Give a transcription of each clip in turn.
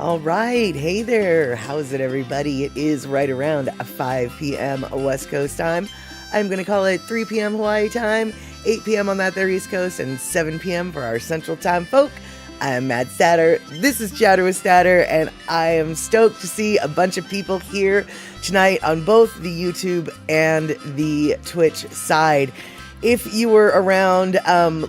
All right. Hey there. How's it, everybody? It is right around 5 p.m. West Coast time. I'm going to call it 3 p.m. Hawaii time, 8 p.m. on that there East Coast, and 7 p.m. for our Central Time folk. I'm Matt Statter. This is Chatter with Statter, and I am stoked to see a bunch of people here tonight on both the YouTube and the Twitch side. If you were around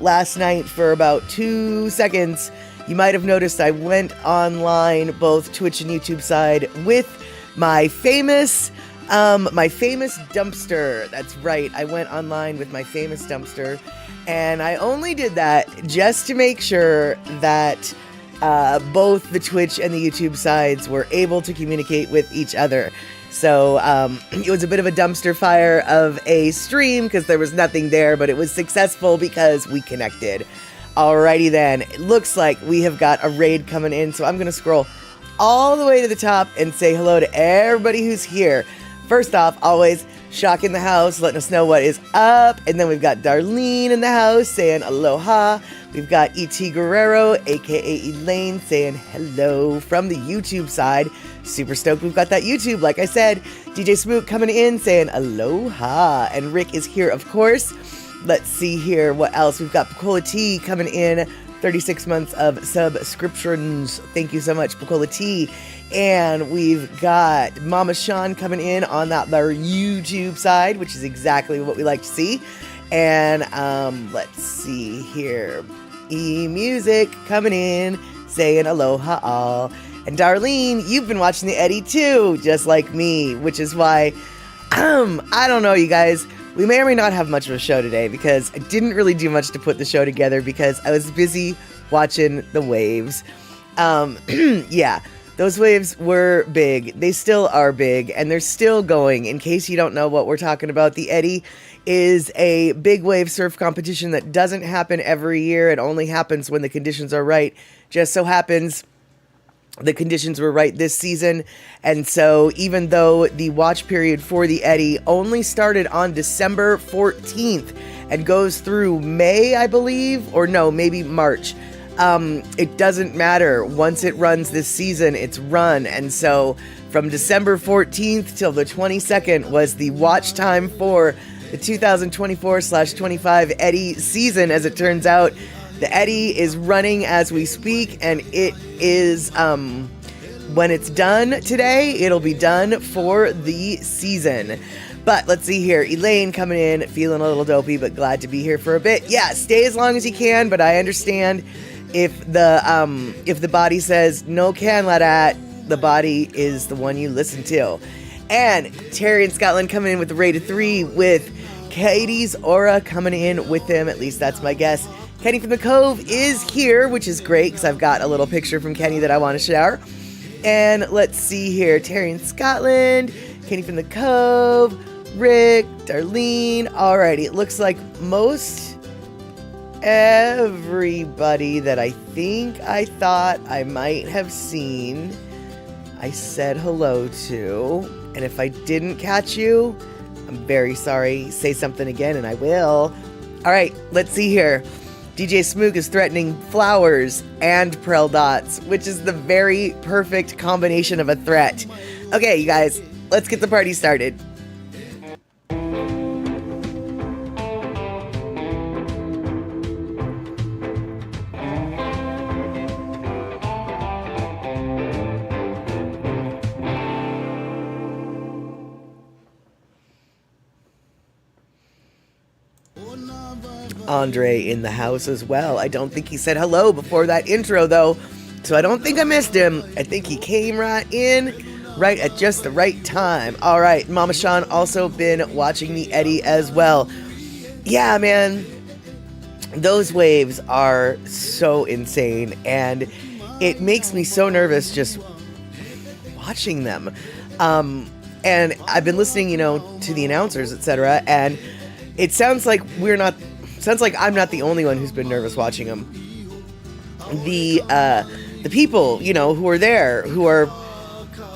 last night for about 2 seconds, you might have noticed I went online, both Twitch and YouTube side, with my famous dumpster. That's right. I went online with my famous dumpster, and I only did that just to make sure that both the Twitch and the YouTube sides were able to communicate with each other. So it was a bit of a dumpster fire of a stream because there was nothing there, but it was successful because we connected. Alrighty then, it looks like we have got a raid coming in, so I'm going to scroll all the way to the top and say hello to everybody who's here. First off, always Shock in the house, letting us know what is up. And then we've got Darlene in the house saying aloha. We've got E.T. Guerrero, aka Elaine, saying hello from the YouTube side. Super stoked we've got that YouTube. Like I said, DJ Smook coming in saying aloha. And Rick is here, of course. Let's see here what else. We've got Pacola T coming in, 36 months of subscriptions. Thank you so much, Pacola T. And we've got Mama Sean coming in on that their YouTube side, which is exactly what we like to see. And let's see here. E-Music coming in, saying aloha all. And Darlene, you've been watching the Eddie too, just like me, which is why, I don't know, you guys. We may or may not have much of a show today because I didn't really do much to put the show together because I was busy watching the waves. Yeah, those waves were big. They still are big, and they're still going. In case you don't know what we're talking about, the Eddie is a big wave surf competition that doesn't happen every year. It only happens when the conditions are right. Just so happens the conditions were right this season, and so even though the watch period for the Eddie only started on December 14th and goes through May, I believe, or no, maybe March, it doesn't matter. Once it runs this season, it's run. And so from December 14th till the 22nd was the watch time for the 2024/25 Eddie season. As it turns out, the Eddie is running as we speak, and it is, when it's done today, it'll be done for the season. But let's see here. Elaine coming in, feeling a little dopey, but glad to be here for a bit. Yeah, stay as long as you can, but I understand if the body says no can let at, the body is the one you listen to. And Terry in Scotland coming in with the rated 3 with Katie's Aura coming in with him. At least that's my guess. Kenny from the Cove is here, which is great because I've got a little picture from Kenny that I want to share. And let's see here. Terry in Scotland, Kenny from the Cove, Rick, Darlene. Alrighty, it looks like most everybody that I think I thought I might have seen, I said hello to. And if I didn't catch you, I'm very sorry. Say something again and I will. All right, let's see here. DJ Smook is threatening flowers and Prel Dots, which is the very perfect combination of a threat. Okay, you guys, let's get the party started. Andre in the house as well. I don't think he said hello before that intro though, so I don't think I missed him. I think he came right in, right at just the right time. All right, Mama Sean also been watching the Eddie as well. Yeah, man, those waves are so insane, and it makes me so nervous just watching them. And I've been listening, to the announcers, etc., and it sounds like I'm not the only one who's been nervous watching them. The people, who are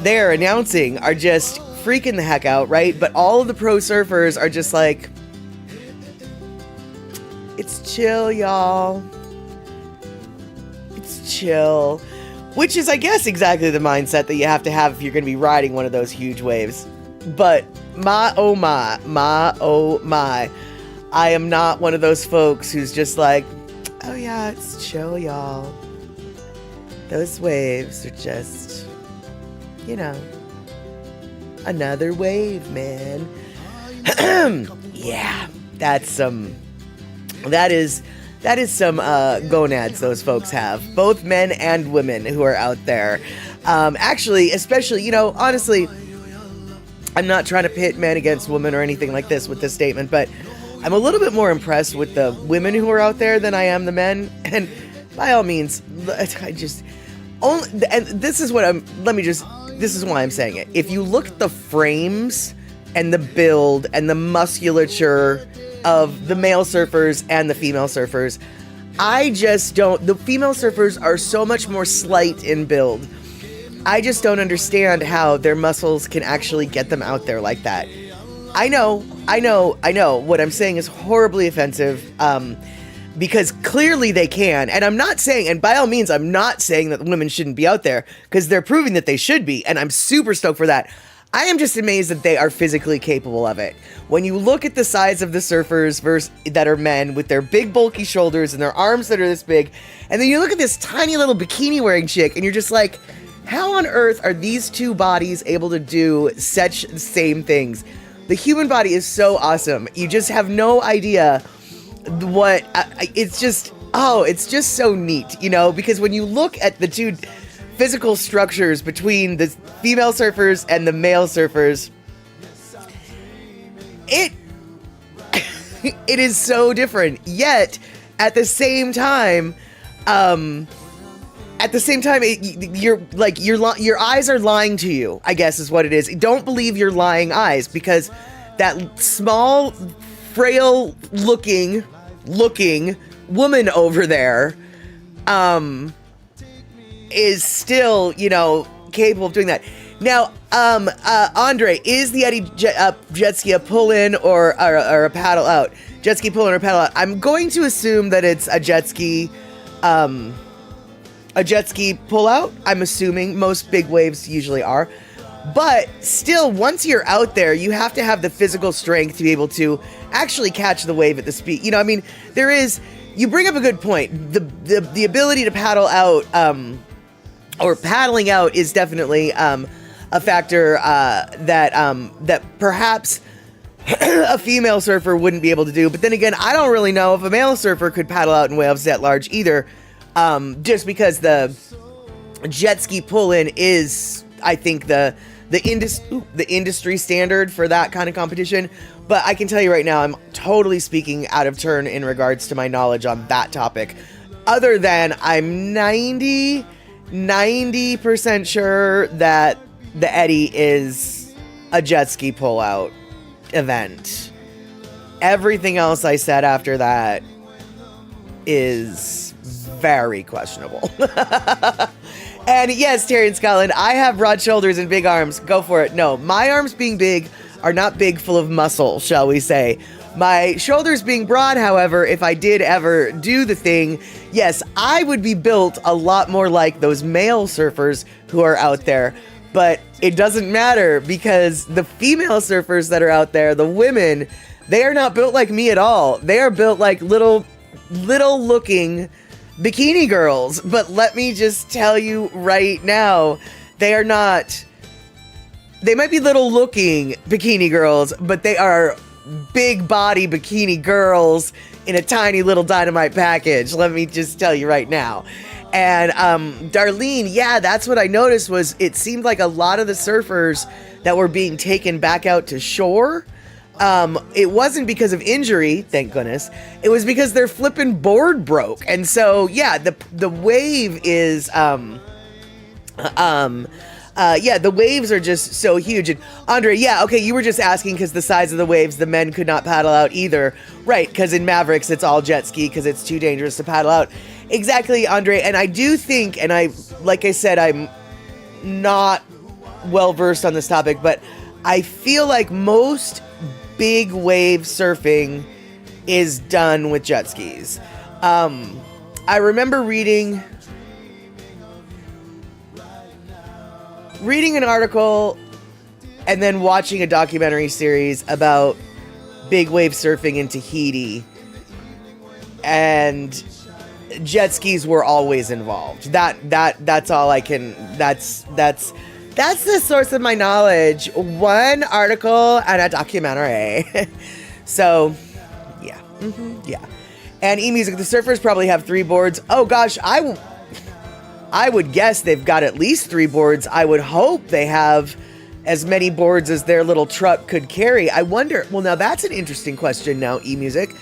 there announcing are just freaking the heck out, right? But all of the pro surfers are just like, it's chill, y'all. It's chill. which is, I guess, exactly the mindset that you have to have if you're going to be riding one of those huge waves. But my, oh my, I am not one of those folks who's just like, oh yeah, it's chill, y'all. Those waves are just, you know, another wave, man. Yeah, that is some gonads those folks have, both men and women who are out there. Actually, especially, you know, honestly, I'm not trying to pit men against women or anything like this with this statement, but I'm a little bit more impressed with the women who are out there than I am the men. And by all means, this is why I'm saying it. If you look at the frames and the build and the musculature of the male surfers and the female surfers, the female surfers are so much more slight in build. I just don't understand how their muscles can actually get them out there like that. I know. What I'm saying is horribly offensive, because clearly they can. And I'm not saying, and by all means, I'm not saying that women shouldn't be out there, because they're proving that they should be. And I'm super stoked for that. I am just amazed that they are physically capable of it. When you look at the size of the surfers that are men with their big bulky shoulders and their arms that are this big, and then you look at this tiny little bikini wearing chick and you're just like, how on earth are these two bodies able to do such the same things? The human body is so awesome. You just have no idea what, it's just so neat, you know, because when you look at the two physical structures between the female surfers and the male surfers, it is so different. Yet at the same time, your eyes are lying to you, I guess is what it is. Don't believe your lying eyes, because that small, frail looking woman over there, is still, you know, capable of doing that. Now, Andre, is the Eddie jet ski a pull-in or a paddle out? Jet ski pull-in or paddle out? I'm going to assume that it's a jet ski pull-out. I'm assuming most big waves usually are. But still, once you're out there, you have to have the physical strength to be able to actually catch the wave at the speed. You know, I mean, you bring up a good point. The ability to paddle out, or paddling out, is definitely a factor that perhaps a female surfer wouldn't be able to do. But then again, I don't really know if a male surfer could paddle out in waves that large either, just because the jet ski pull-in is, I think, the industry standard for that kind of competition. But I can tell you right now, I'm totally speaking out of turn in regards to my knowledge on that topic. Other than I'm 90% sure that the Eddie is a jet ski pull-out event. Everything else I said after that is very questionable. And yes, Terry in Scotland, I have broad shoulders and big arms. Go for it. No, my arms being big are not big full of muscle, shall we say. My shoulders being broad, however, if I did ever do the thing, yes, I would be built a lot more like those male surfers who are out there. But it doesn't matter, because the female surfers that are out there, the women, they are not built like me at all. They are built like little looking bikini girls. But let me just tell you right now, they are not. They might be little looking bikini girls, but they are big body bikini girls in a tiny little dynamite package. Let me just tell you right now. And Darlene, yeah, that's what I noticed. Was it seemed like a lot of the surfers that were being taken back out to shore, it wasn't because of injury, thank goodness. It was because their flipping board broke. And so, yeah, the wave is, the waves are just so huge. And Andre, yeah, okay, you were just asking because the size of the waves, the men could not paddle out either. Right, because in Mavericks, it's all jet ski because it's too dangerous to paddle out. Exactly, Andre. And I do think, and like I said, I'm not well versed on this topic, but I feel like most big wave surfing is done with jet skis. I remember reading reading an article and then watching a documentary series about big wave surfing in Tahiti, and jet skis were always involved. That's all I can. That's the source of my knowledge. One article and a documentary. So, yeah, yeah. And eMusic, the surfers probably have 3 boards. Oh gosh, I would guess they've got at least 3 boards. I would hope they have as many boards as their little truck could carry. I wonder, well, now that's an interesting question now, eMusic.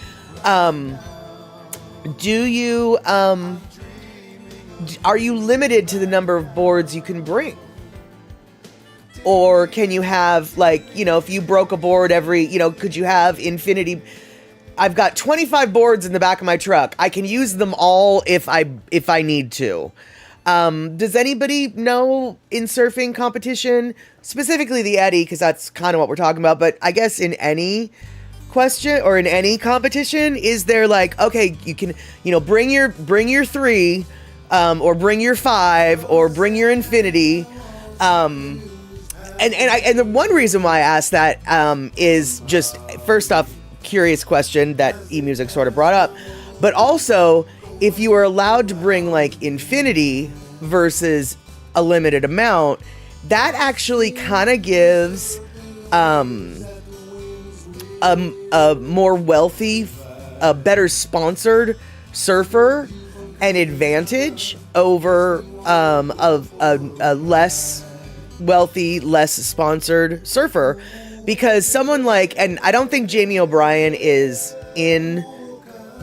Are you limited to the number of boards you can bring? Or can you have, like, you know, if you broke a board every, you know, could you have infinity? I've got 25 boards in the back of my truck. I can use them all if I need to. Does anybody know in surfing competition, specifically the Eddy, because that's kind of what we're talking about, but I guess in any question or in any competition, is there like, okay, you can, you know, bring your 3, or bring your 5, or bring your infinity, and the one reason why I asked that is just, first off, curious question that eMusic sort of brought up, but also if you are allowed to bring like infinity versus a limited amount, that actually kind of gives a more wealthy, a better sponsored surfer an advantage over a less wealthy, less sponsored surfer, because someone like, and I don't think Jamie O'Brien is in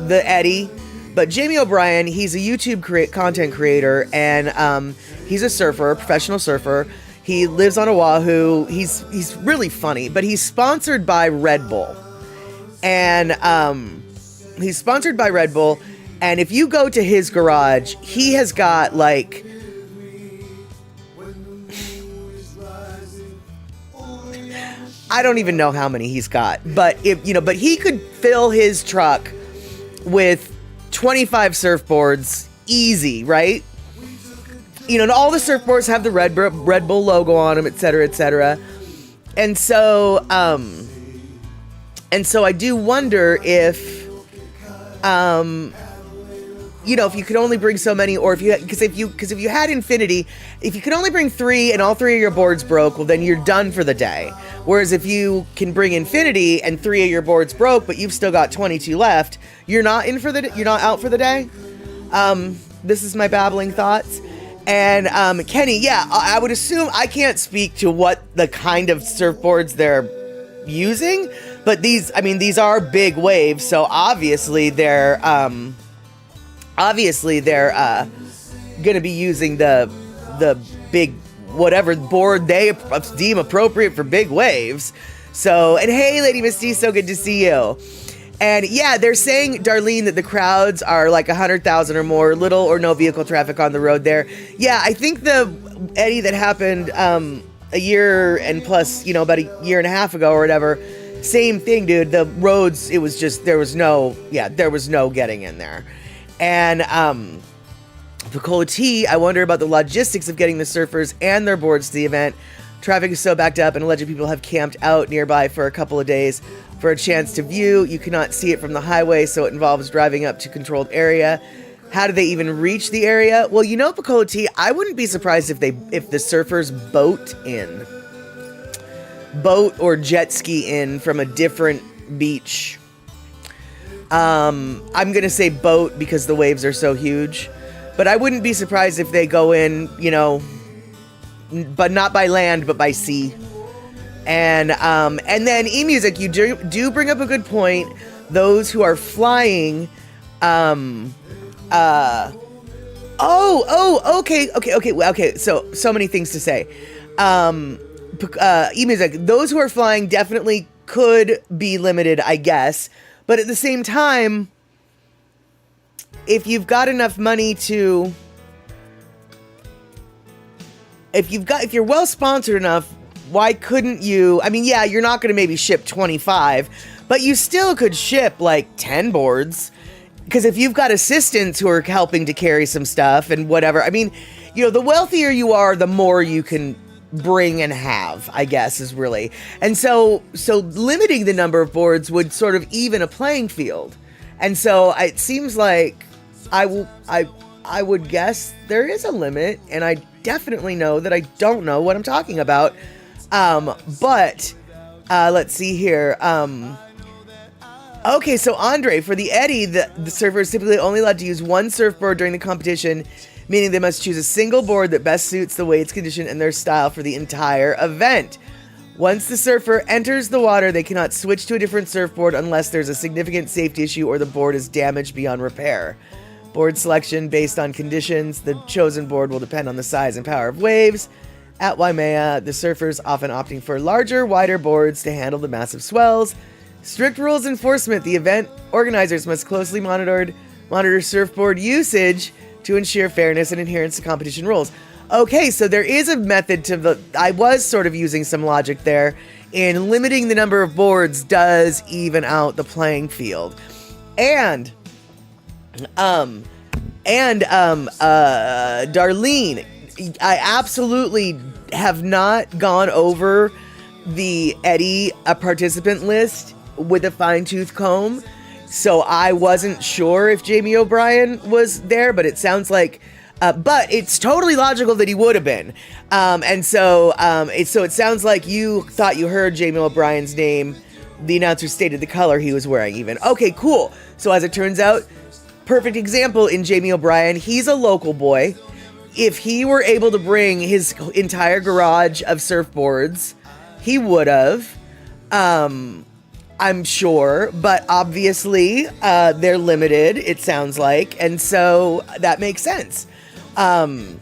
the Eddy, but Jamie O'Brien, he's a YouTube content creator, and he's a surfer, a professional surfer. He lives on Oahu. He's really funny, but he's sponsored by Red Bull, and he's sponsored by Red Bull. And if you go to his garage, he has got like, I don't even know how many he's got, but but he could fill his truck with 25 surfboards easy, right? You know, and all the surfboards have the Red Bull logo on them, et cetera, et cetera. And so I do wonder if, if you could only bring so many, or if you had infinity, if you could only bring 3 and all 3 of your boards broke, well, then you're done for the day. Whereas if you can bring infinity and 3 of your boards broke, but you've still got 22 left, you're not out for the day. This is my babbling thoughts. And Kenny, yeah, I would assume, I can't speak to what the kind of surfboards they're using, but these are big waves, so obviously they're gonna be using the big whatever board they deem appropriate for big waves. So, and hey, Lady Misty, so good to see you. And yeah, they're saying, Darlene, that the crowds are like 100,000 or more, little or no vehicle traffic on the road there. Yeah, I think the Eddy that happened a year and plus, about a year and a half ago or whatever, same thing, dude. The roads, it was just, there was no getting in there. And Picola T, I wonder about the logistics of getting the surfers and their boards to the event. Traffic is so backed up, and alleged people have camped out nearby for a couple of days for a chance to view. You cannot see it from the highway, so it involves driving up to controlled area. How do they even reach the area? Well, Picola T, I wouldn't be surprised if the surfers boat or jet ski in from a different beach. I'm gonna say boat because the waves are so huge, but I wouldn't be surprised if they go in, but not by land, but by sea. And then eMusic, you do bring up a good point. Those who are flying, okay. So many things to say. eMusic, those who are flying definitely could be limited, I guess. But at the same time, if you've got enough money to, if you're well sponsored enough, why couldn't you? I mean, yeah, you're not going to maybe ship 25, but you still could ship like 10 boards. Because if you've got assistants who are helping to carry some stuff and whatever, I mean, the wealthier you are, the more you can bring and have, I guess, is really. And so limiting the number of boards would sort of even a playing field. And so it seems like I would guess there is a limit, and I definitely know that I don't know what I'm talking about. But let's see here. Okay, so Andre, for the Eddy, the surfer is typically only allowed to use one surfboard during the competition, meaning they must choose a single board that best suits the weights, condition, and their style for the entire event. Once the surfer enters the water, they cannot switch to a different surfboard unless there's a significant safety issue or the board is damaged beyond repair. Board selection based on conditions. The chosen board will depend on the size and power of waves. At Waimea, the surfers often opting for larger, wider boards to handle the massive swells. Strict rules enforcement. The event organizers must closely monitor surfboard usage to ensure fairness and adherence to competition rules. Okay, so there is a method to I was sort of using some logic there in limiting the number of boards does even out the playing field. And Darlene, I absolutely have not gone over the Eddy participant list with a fine-tooth comb, so I wasn't sure if Jamie O'Brien was there, but it sounds like, but it's totally logical that he would have been, and so it sounds like you thought you heard Jamie O'Brien's name. The announcer stated the color he was wearing even. Okay, cool. So as it turns out, perfect example in Jamie O'Brien, he's a local boy. If he were able to bring his entire garage of surfboards, he would have. I'm sure, but obviously they're limited, it sounds like, and so that makes sense. And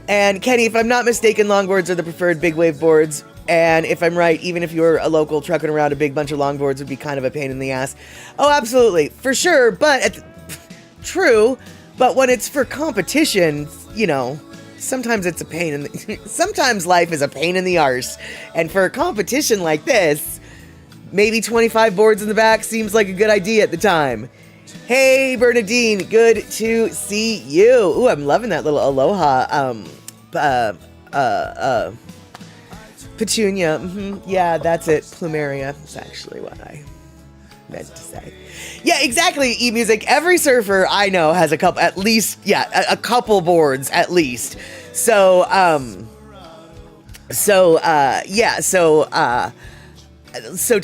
Kenny, if I'm not mistaken, longboards are the preferred big wave boards, and if I'm right, even if you're a local trucking around, a big bunch of longboards would be kind of a pain in the ass. Oh, absolutely, for sure, but true, but when it's for competition, you know, sometimes it's a pain in the sometimes life is a pain in the arse. And for a competition like this, maybe 25 boards in the back seems like a good idea at the time. Hey, Bernadine, good to see you. Ooh, I'm loving that little aloha. Petunia. Yeah, that's it. Plumeria is actually what I meant to say. Yeah, exactly, E-Music. Every surfer I know has a couple, at least, a couple boards, at least. So to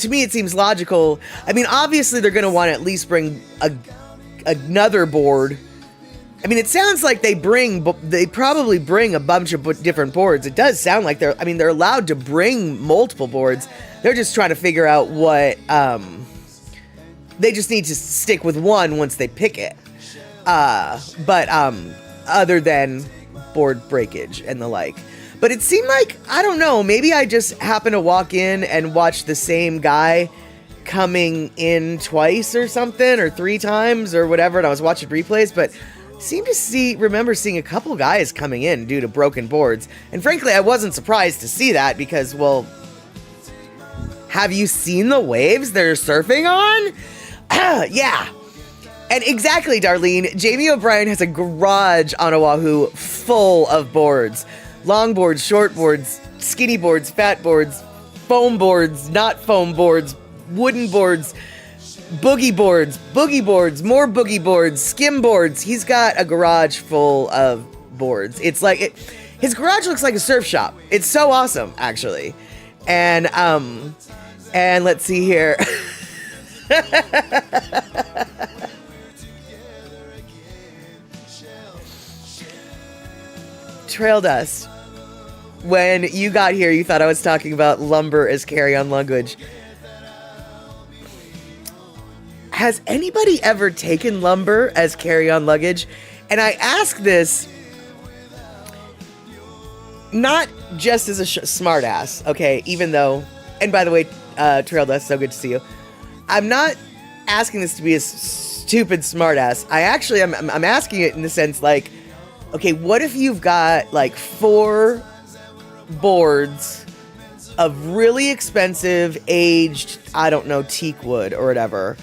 me it seems logical. I mean, obviously they're going to want to at least bring another board. I mean, it sounds like they probably bring a bunch of different boards. It does sound like they're allowed to bring multiple boards. They're just trying to figure out what, they just need to stick with one once they pick it. But other than board breakage and the like. But it seemed like, I don't know, maybe I just happened to walk in and watch the same guy coming in twice or something, or 3 times or whatever, and I was watching replays, but seemed to remember seeing a couple guys coming in due to broken boards. And frankly, I wasn't surprised to see that because, well, have you seen the waves they're surfing on? Yeah. And exactly, Darlene, Jamie O'Brien has a garage on Oahu full of boards. Long boards, short boards, skinny boards, fat boards, foam boards, not foam boards, wooden boards, boogie boards, more boogie boards, skim boards. He's got a garage full of boards. It's like, his garage looks like a surf shop. It's so awesome, actually. And let's see here. Trail Dust. When you got here, you thought I was talking about lumber as carry-on luggage. Has anybody ever taken lumber as carry-on luggage? And I ask this not just as a smartass, okay? Even though, and by the way, Trail Dust, so good to see you. I'm not asking this to be a stupid smartass. I'm asking it in the sense like, okay, what if you've got like 4 boards of really expensive aged, I don't know, teak wood or whatever,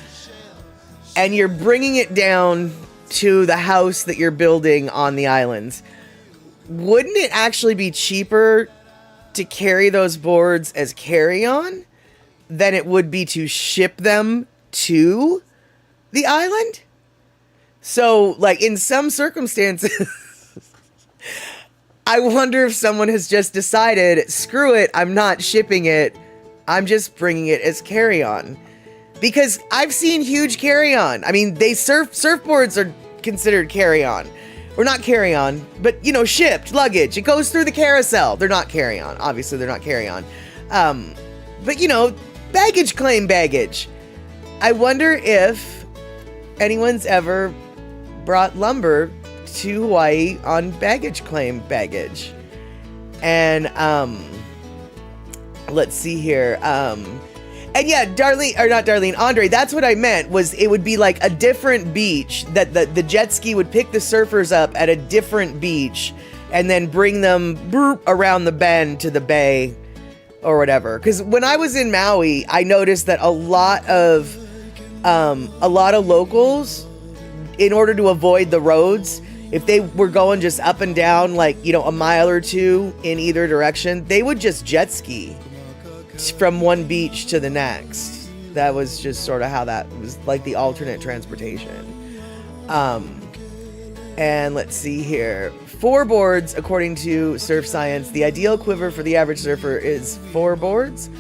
and you're bringing it down to the house that you're building on the islands? wouldn't it actually be cheaper to carry those boards as carry-on than it would be to ship them to the island? So, like, in some circumstances, I wonder if someone has just decided, screw it, I'm not shipping it, I'm just bringing it as carry-on. Because I've seen huge carry-on. I mean, surfboards are considered carry-on. Or not carry-on, but, you know, shipped luggage. It goes through the carousel. They're not carry-on. Obviously, they're not carry-on. But, you know, baggage claim baggage. I wonder if anyone's ever brought lumber to Hawaii on baggage claim baggage. And, let's see here. And yeah, Andre, that's what I meant, was it would be like a different beach, that the jet ski would pick the surfers up at a different beach and then bring them around the bend to the bay or whatever. Because when I was in Maui, I noticed that a lot of locals, in order to avoid the roads, if they were going just up and down, like, you know, a mile or two in either direction, they would just jet ski from one beach to the next. That was just sort of how that was, like, the alternate transportation. And let's see here. 4 boards, according to Surf Science. The ideal quiver for the average surfer is 4 boards.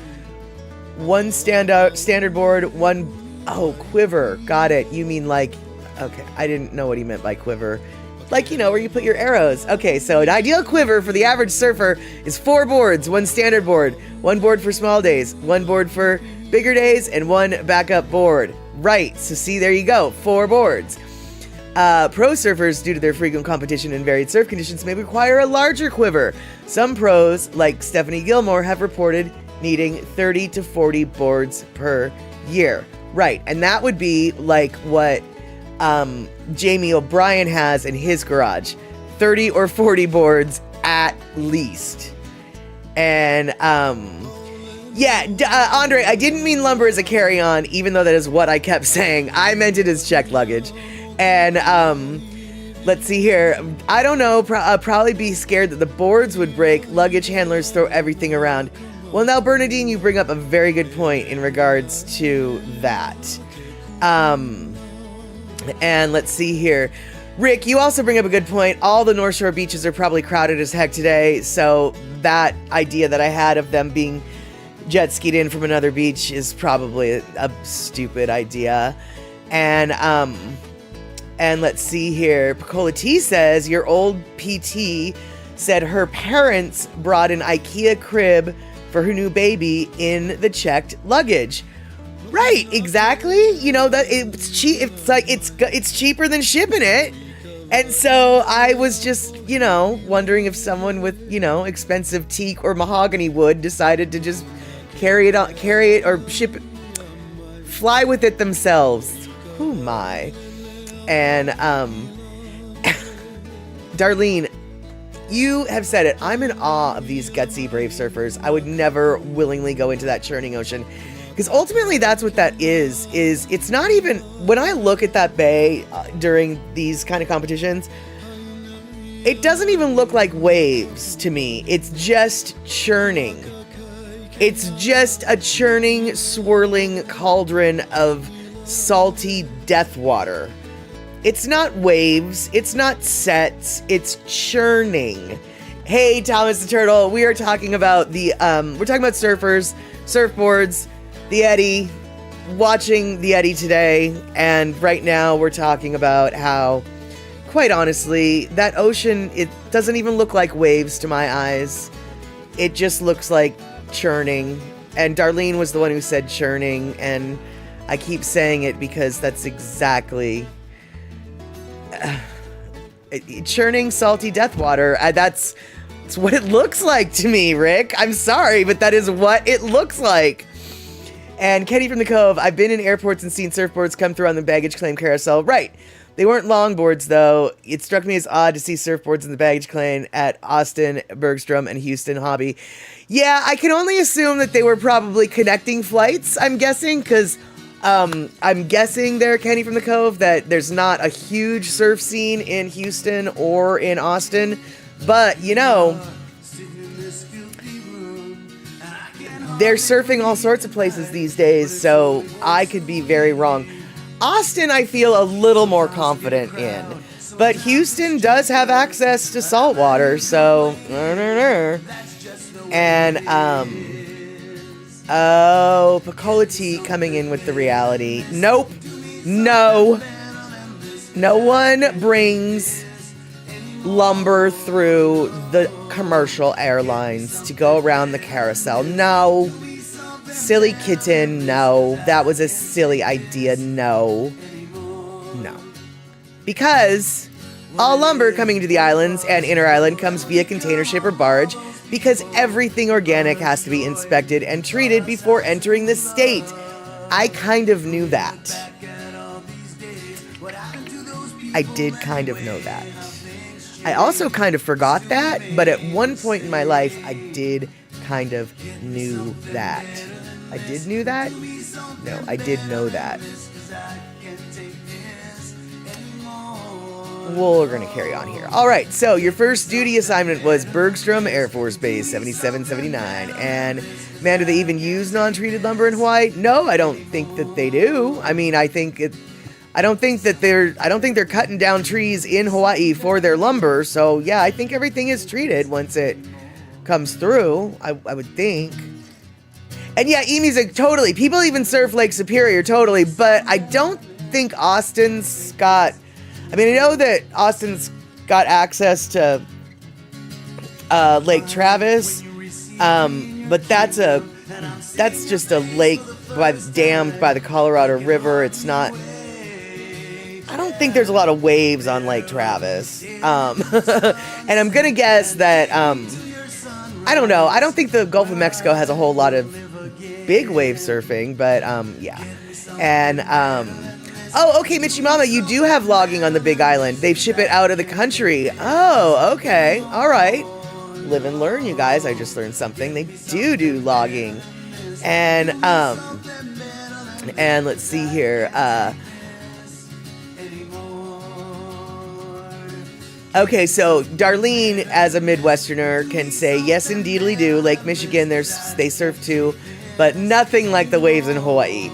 1 standard board, 1... Oh, quiver. Got it. You mean like... Okay, I didn't know what he meant by quiver. Like, you know, where you put your arrows. Okay, so an ideal quiver for the average surfer is 4 boards, 1 standard board, 1 board for small days, 1 board for bigger days, and 1 backup board. Right, so see, there you go, 4 boards. Pro surfers, due to their frequent competition and varied surf conditions, may require a larger quiver. Some pros, like Stephanie Gilmore, have reported needing 30 to 40 boards per year. Right, and that would be like what Jamie O'Brien has in his garage. 30 or 40 boards at least. And yeah, Andre, I didn't mean lumber as a carry-on, even though that is what I kept saying. I meant it as checked luggage. And let's see here. I don't know, probably be scared that the boards would break. Luggage handlers throw everything around. Well, now, Bernadine, you bring up a very good point in regards to that. And let's see here. Rick, you also bring up a good point. All the North Shore beaches are probably crowded as heck today, so that idea that I had of them being jet skied in from another beach is probably a stupid idea. And let's see here. Picola T says, your old PT said her parents brought an IKEA crib for her new baby in the checked luggage. Right, exactly. You know, that it's cheap. It's like it's cheaper than shipping it. And so I was just, you know, wondering if someone with, you know, expensive teak or mahogany wood decided to just carry it or ship it, fly with it themselves. Who my? And Darlene, you have said it. I'm in awe of these gutsy brave surfers. I would never willingly go into that churning ocean. Because ultimately that's what that is it's not even, when I look at that bay during these kind of competitions, it doesn't even look like waves to me. It's just churning. It's just a churning, swirling cauldron of salty death water. It's not waves, it's not sets, it's churning. Hey, Thomas the Turtle, we are talking about we're talking about surfers, surfboards, the Eddy, watching the Eddy today, and right now we're talking about how, quite honestly, that ocean, it doesn't even look like waves to my eyes. It just looks like churning, and Darlene was the one who said churning, and I keep saying it because that's exactly... churning, salty death water. That's what it looks like to me, Rick. I'm sorry, but that is what it looks like. And Kenny from the Cove, I've been in airports and seen surfboards come through on the baggage claim carousel. Right. They weren't longboards, though. It struck me as odd to see surfboards in the baggage claim at Austin, Bergstrom, and Houston Hobby. Yeah, I can only assume that they were probably connecting flights, I'm guessing, because I'm guessing there, Kenny from the Cove, that there's not a huge surf scene in Houston or in Austin. But, you know, they're surfing all sorts of places these days, so I could be very wrong. Austin, I feel a little more confident in. But Houston does have access to salt water, so... And, oh, Pacola Tea coming in with the reality. Nope. No. No one brings lumber through the commercial airlines to go around the carousel. No. Silly kitten, no. That was a silly idea, no. No. Because all lumber coming to the islands and inner island comes via container ship or barge, because everything organic has to be inspected and treated before entering the state. I kind of knew that. I did kind of know that. I also kind of forgot that, but at one point in my life, I did kind of knew that. I did knew that? No, I did know that. Well, we're going to carry on here. All right, so your first duty assignment was Bergstrom Air Force Base 7779. And, man, do they even use non-treated lumber in Hawaii? No, I don't think that they do. I mean, I don't think they're cutting down trees in Hawaii for their lumber. So, yeah, I think everything is treated once it comes through, I would think. And, yeah, E-Music, totally. People even surf Lake Superior, totally. But I don't think Austin's got... I mean, I know that Austin's got access to Lake Travis, but that's just a lake dammed by the Colorado River. It's not... I don't think there's a lot of waves on Lake Travis. And I'm going to guess that, I don't know. I don't think the Gulf of Mexico has a whole lot of big wave surfing, but yeah. And, oh, okay, Michimama, you do have logging on the Big Island. They ship it out of the country. Oh, okay. All right. Live and learn, you guys. I just learned something. They do logging. And let's see here. Okay, so Darlene, as a Midwesterner, can say, yes, indeedly do. Lake Michigan, they surf too, but nothing like the waves in Hawaii.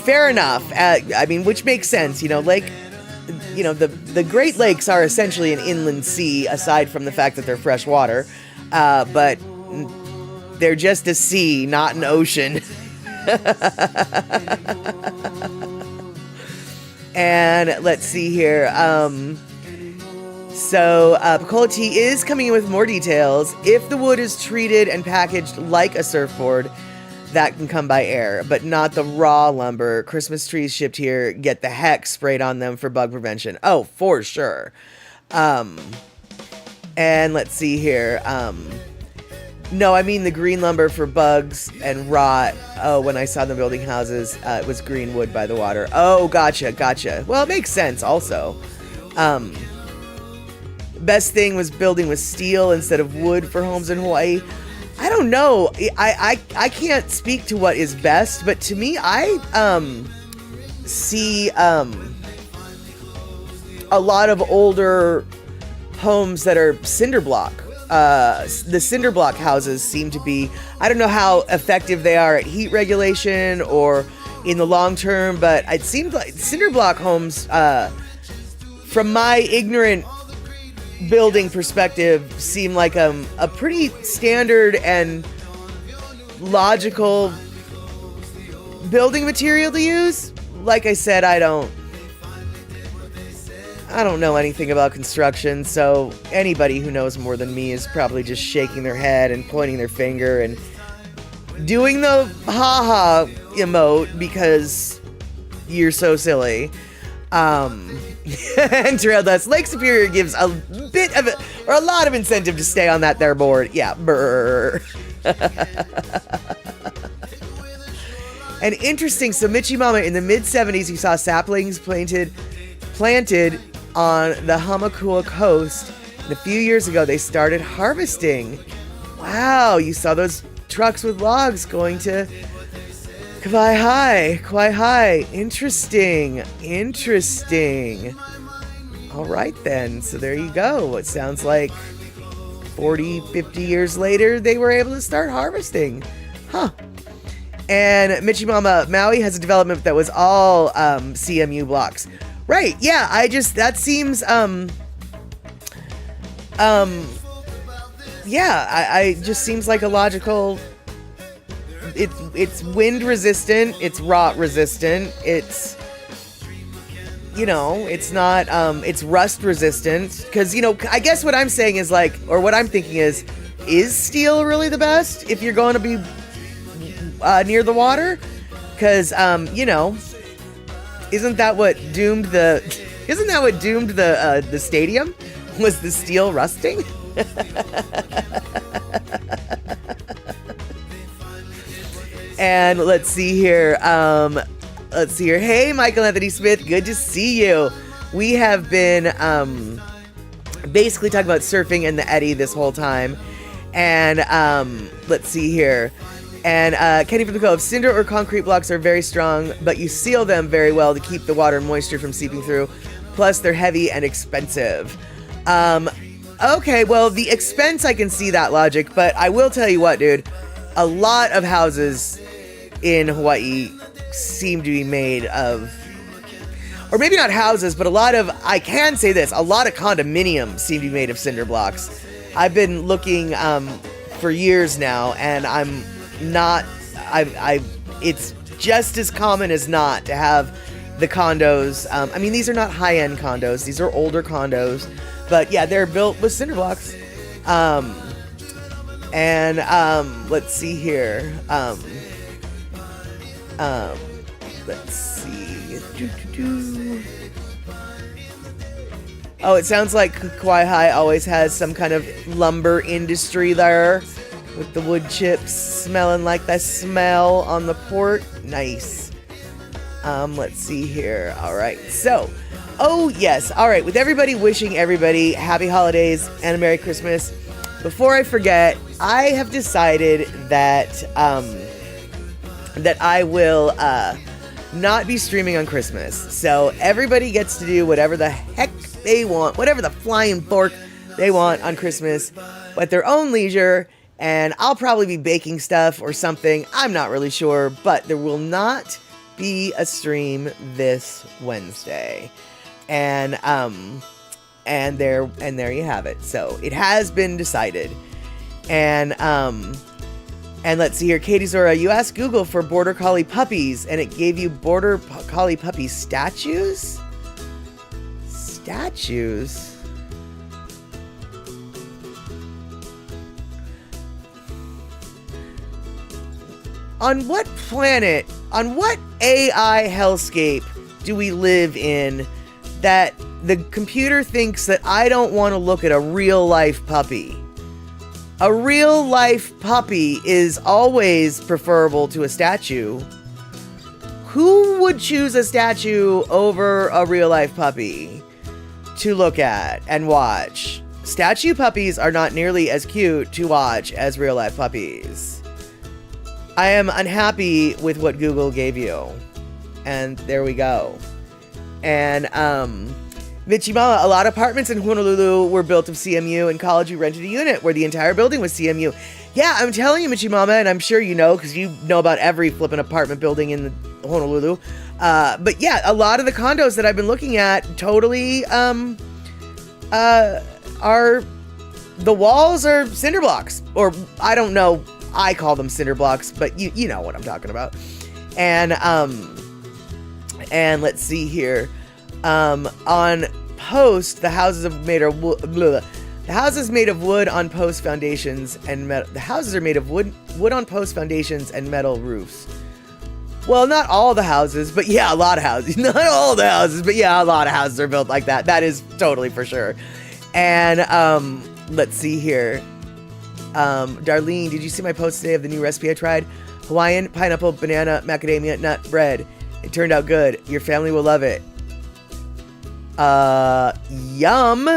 Fair enough. I mean, which makes sense. You know, the Great Lakes are essentially an inland sea, aside from the fact that they're fresh water. But they're just a sea, not an ocean. And let's see here. So Pacola Tea is coming in with more details. If the wood is treated and packaged like a surfboard, that can come by air, but not the raw lumber. Christmas trees shipped here get the heck sprayed on them for bug prevention. Oh, for sure. And let's see here. No, I mean the green lumber for bugs and rot. Oh, when I saw them building houses, it was green wood by the water. Oh, gotcha. Well, it makes sense also. Best thing was building with steel instead of wood for homes in Hawaii. I don't know. I can't speak to what is best, but to me, I see a lot of older homes that are cinder block. The cinder block houses seem to be, I don't know how effective they are at heat regulation or in the long term, but it seems like cinder block homes, from my ignorant building perspective, seem like a pretty standard and logical building material to use. Like I said, I don't know anything about construction, so anybody who knows more than me is probably just shaking their head and pointing their finger and doing the ha-ha emote because you're so silly. And Trail Dust, Lake Superior gives a bit of a lot of incentive to stay on that there board. Yeah, brr. And interesting, so Michimama, in the mid-70s, he saw saplings planted on the Hamakua coast. And a few years ago, they started harvesting. Wow, you saw those trucks with logs going to Kauai High. Interesting. All right, then. So there you go. It sounds like 40, 50 years later, they were able to start harvesting. Huh. And Michimama, Maui has a development that was all CMU blocks. Right, yeah, that seems, I just seems like a logical, it's wind resistant, it's rot resistant, it's, it's not, it's rust resistant, because, I guess what I'm saying is like, or what I'm thinking is steel really the best if you're going to be near the water? Because, isn't that what doomed the stadium? Was the steel rusting? And let's see here. Hey, Michael Anthony Smith, good to see you. We have been basically talking about surfing and the eddy this whole time. And let's see here. And Kenny from the Cove, cinder or concrete blocks are very strong, but you seal them very well to keep the water and moisture from seeping through. Plus, they're heavy and expensive. Okay, well, the expense, I can see that logic, but I will tell you what, dude. A lot of houses in Hawaii seem to be made of, or maybe not houses, but I can say this, a lot of condominiums seem to be made of cinder blocks. I've been looking for years now, and it's just as common as not to have the condos. I mean, these are not high-end condos. These are older condos. But yeah, they're built with cinder blocks. Let's see here. Let's see. Oh, it sounds like Kauai High always has some kind of lumber industry there, with the wood chips smelling like the smell on the port. Nice. Let's see here. All right. So, oh yes. All right. With everybody wishing everybody happy holidays and a Merry Christmas, before I forget, I have decided that that I will not be streaming on Christmas. So everybody gets to do whatever the heck they want, whatever the flying fork they want on Christmas at their own leisure. And I'll probably be baking stuff or something. I'm not really sure, but there will not be a stream this Wednesday. And there you have it. So it has been decided. And let's see here, Katie Zora, you asked Google for Border Collie puppies, and it gave you Border Collie puppy statues? Statues? On what planet, on what AI hellscape do we live in that the computer thinks that I don't want to look at a real life puppy? A real life puppy is always preferable to a statue. Who would choose a statue over a real life puppy to look at and watch? Statue puppies are not nearly as cute to watch as real life puppies. I am unhappy with what Google gave you. And there we go. And, Michimama, a lot of apartments in Honolulu were built of CMU. In college, we rented a unit where the entire building was CMU. Yeah, I'm telling you, Michimama, and I'm sure you know, because you know about every flippin' apartment building in Honolulu. But yeah, a lot of the condos that I've been looking at totally, are, the walls are cinder blocks. Or, I don't know, I call them cinder blocks, but you know what I'm talking about. And let's see here. On post, the houses are made of wood. The houses made of wood on post foundations and metal. The houses are made of wood on post foundations and metal roofs. Well, not all the houses, but yeah, a lot of houses. Not all the houses, but yeah, a lot of houses are built like that. That is totally for sure. And let's see here. Darlene, did you see my post today of the new recipe I tried? Hawaiian pineapple banana macadamia nut bread. It turned out good. Your family will love it. Yum.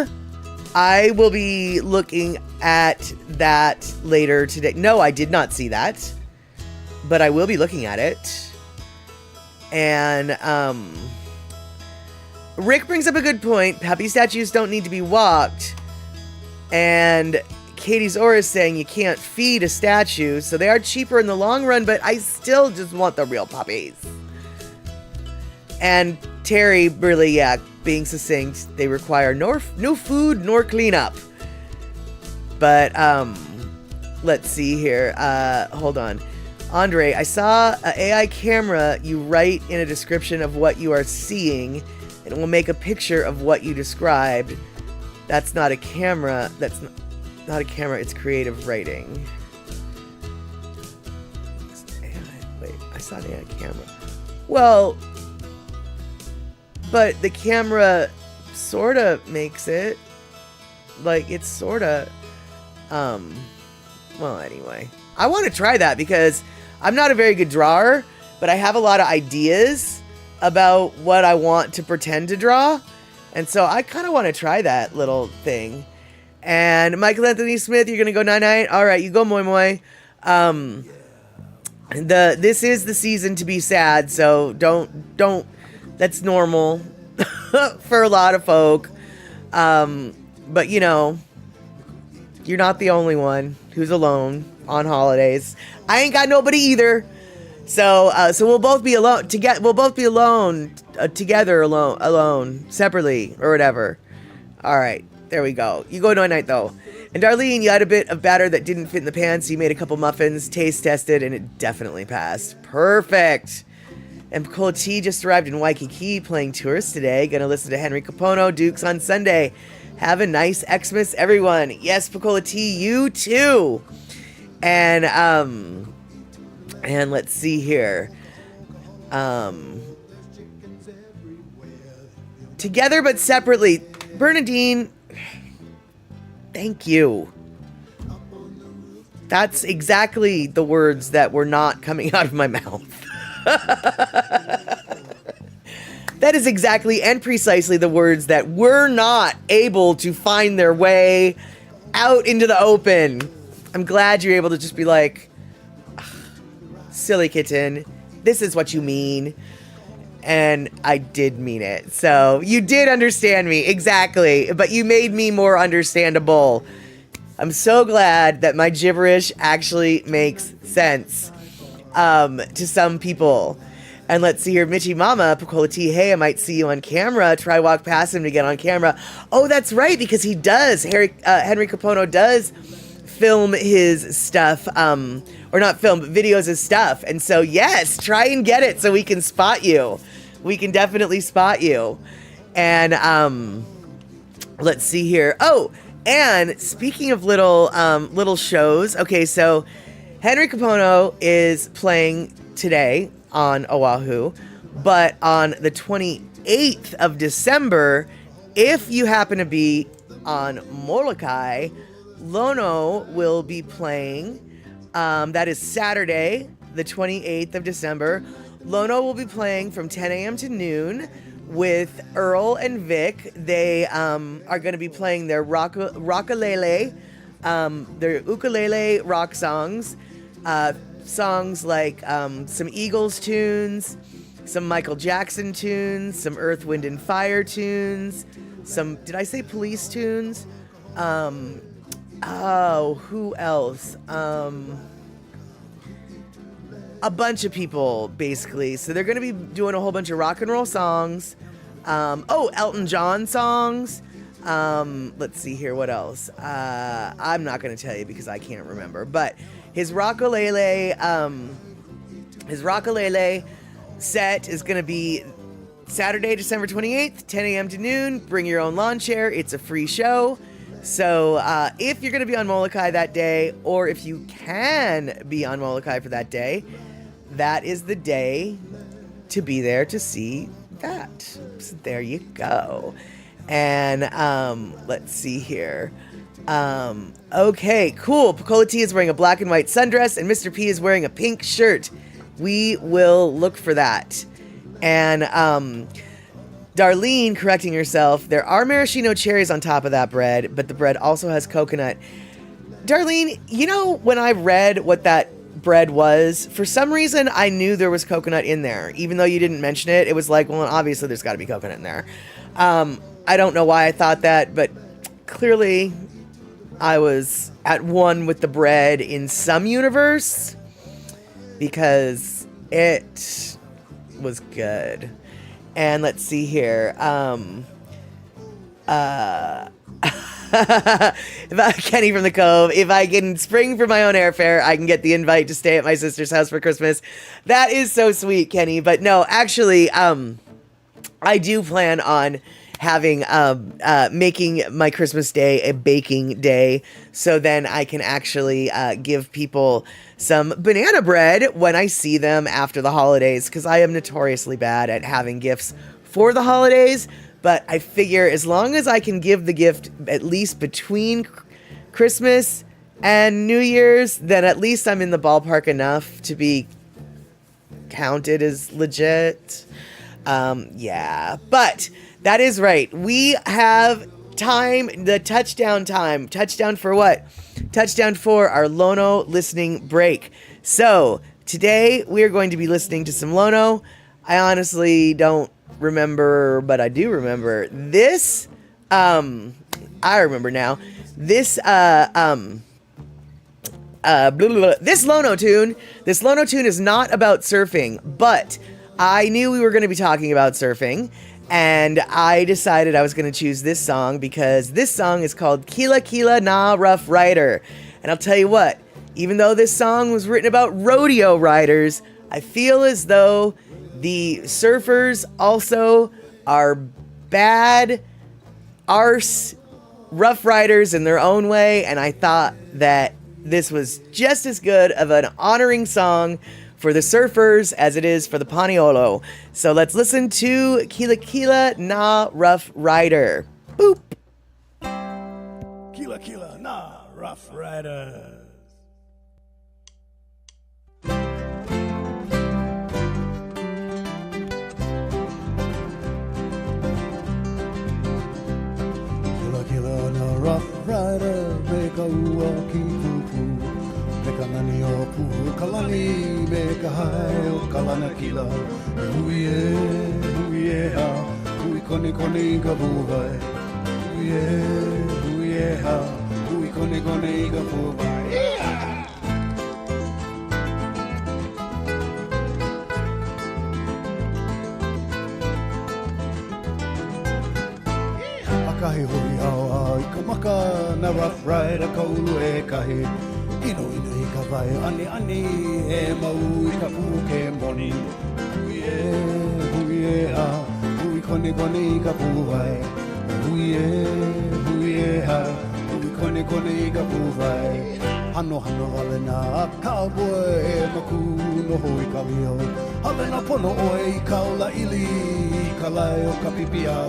I will be looking at that later today. No, I did not see that, but I will be looking at it. And, Rick brings up a good point. Puppy statues don't need to be walked. And Katie Zora is saying you can't feed a statue, so they are cheaper in the long run, but I still just want the real puppies. And Terry really, yeah, being succinct, they require no food nor cleanup. But, let's see here. Hold on. Andre, I saw an AI camera. You write in a description of what you are seeing, and it will make a picture of what you described. That's not a camera. That's not a camera. It's creative writing. Wait, I saw an AI camera. Well, but the camera sort of makes it. Like, it's sort of... Well, anyway. I want to try that because I'm not a very good drawer, but I have a lot of ideas about what I want to pretend to draw. And so I kind of want to try that little thing. And Michael Anthony Smith, you're going to go 9-9. All right, you go moi moi. This is the season to be sad, so don't, that's normal for a lot of folk. But you know, you're not the only one who's alone on holidays. I ain't got nobody either. So we'll both be alone together. We'll both be alone together, alone, separately, or whatever. All right, there we go. You go night though. And Darlene, you had a bit of batter that didn't fit in the pan, so you made a couple muffins, taste tested, and it definitely passed. Perfect. And Picola T just arrived in Waikiki playing tourists today. Gonna listen to Henry Capono, Dukes on Sunday. Have a nice Xmas, everyone. Yes, Picola T, you too. And let's see here. Together but separately. Bernadine, thank you. That's exactly the words that were not coming out of my mouth. That is exactly and precisely the words that were not able to find their way out into the open. I'm glad you're able to just be like, silly kitten, this is what you mean. And I did mean it. So you did understand me, exactly. But you made me more understandable. I'm so glad that my gibberish actually makes sense to some people. And let's see here, Mitchie Mama, Picola T, hey, I might see you on camera. Try walk past him to get on camera. Oh, that's right, because he does. Henry Capono does film his stuff, or not film, but videos his stuff. And so, yes, try and get it so we can spot you. We can definitely spot you. And let's see here. Oh, and speaking of little shows, okay, so Henry Capono is playing today on Oahu, but on the 28th of December, if you happen to be on Molokai, Lono will be playing. That is Saturday, the 28th of December. Lono will be playing from 10 a.m. to noon with Earl and Vic. They are going to be playing their rockalele, their ukulele rock songs. Songs like some Eagles tunes, some Michael Jackson tunes, some Earth, Wind, and Fire tunes, some, did I say Police tunes? Oh, who else? A bunch of people, basically. So they're going to be doing a whole bunch of rock and roll songs. Elton John songs. Let's see here, what else? I'm not going to tell you because I can't remember, but his rockalele set is going to be Saturday, December 28th, 10 a.m. to noon. Bring your own lawn chair. It's a free show. So if you're going to be on Molokai that day, or if you can be on Molokai for that day, that is the day to be there to see that. So there you go. And let's see here. Okay, cool. Picola T is wearing a black and white sundress, and Mr. P is wearing a pink shirt. We will look for that. And Darlene, correcting herself, there are maraschino cherries on top of that bread, but the bread also has coconut. Darlene, you know, when I read what that bread was, for some reason I knew there was coconut in there. Even though you didn't mention it, it was like, well, obviously there's got to be coconut in there. I don't know why I thought that, but clearly I was at one with the bread in some universe because it was good. And let's see here. Kenny from the Cove, if I can spring for my own airfare, I can get the invite to stay at my sister's house for Christmas. That is so sweet, Kenny. But no, actually, I do plan on having making my Christmas day a baking day, so then I can actually give people some banana bread when I see them after the holidays, because I am notoriously bad at having gifts for the holidays. But I figure as long as I can give the gift at least between Christmas and New Year's, then at least I'm in the ballpark enough to be counted as legit. Yeah, but that is right. We have time, the touchdown time. Touchdown for what? Touchdown for our Lono listening break. So today we are going to be listening to some Lono. I honestly don't remember, but I do remember this. I remember now. This this Lono tune. This Lono tune is not about surfing, but I knew we were going to be talking about surfing, and I decided I was going to choose this song because this song is called Kila Kila Na Rough Rider. And I'll tell you what, even though this song was written about rodeo riders, I feel as though the surfers also are bad arse rough riders in their own way, and I thought that this was just as good of an honoring song for the surfers as it is for the Paniolo. So let's listen to Kila Kila Na Rough Rider. Boop. Kila Kila Na Rough Riders. Rough Rider, make a walkie poo-poo, make a nani o poo kalani, make a high o kalana kila, huye ha, hui koni koni ka puvai, huye ha, hui koni koni ka puvai. Kahi hui au i ka maka na Rough Rider kaulu e kahi ino i ka vai ani e mau i ka pū ke moni huie ha hui koni koni i ka pū vai huie ha hui koni koni i ka pū vai hano hale na cowboy e maku no hui ka mio hale na pono oe i kaula ili i ka lai o ka pipia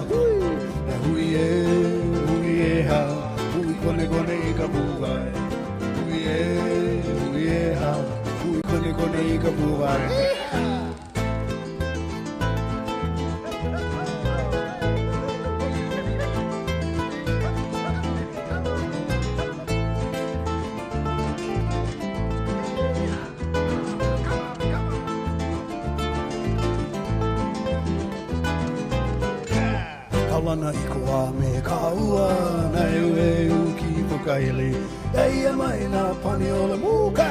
huie ha, hui kone kone I ka puwai. Huie ha, hui kone kone I ka puwai. Kaulana I kua me ka ua na e uki pukaili e mai na pani o le muka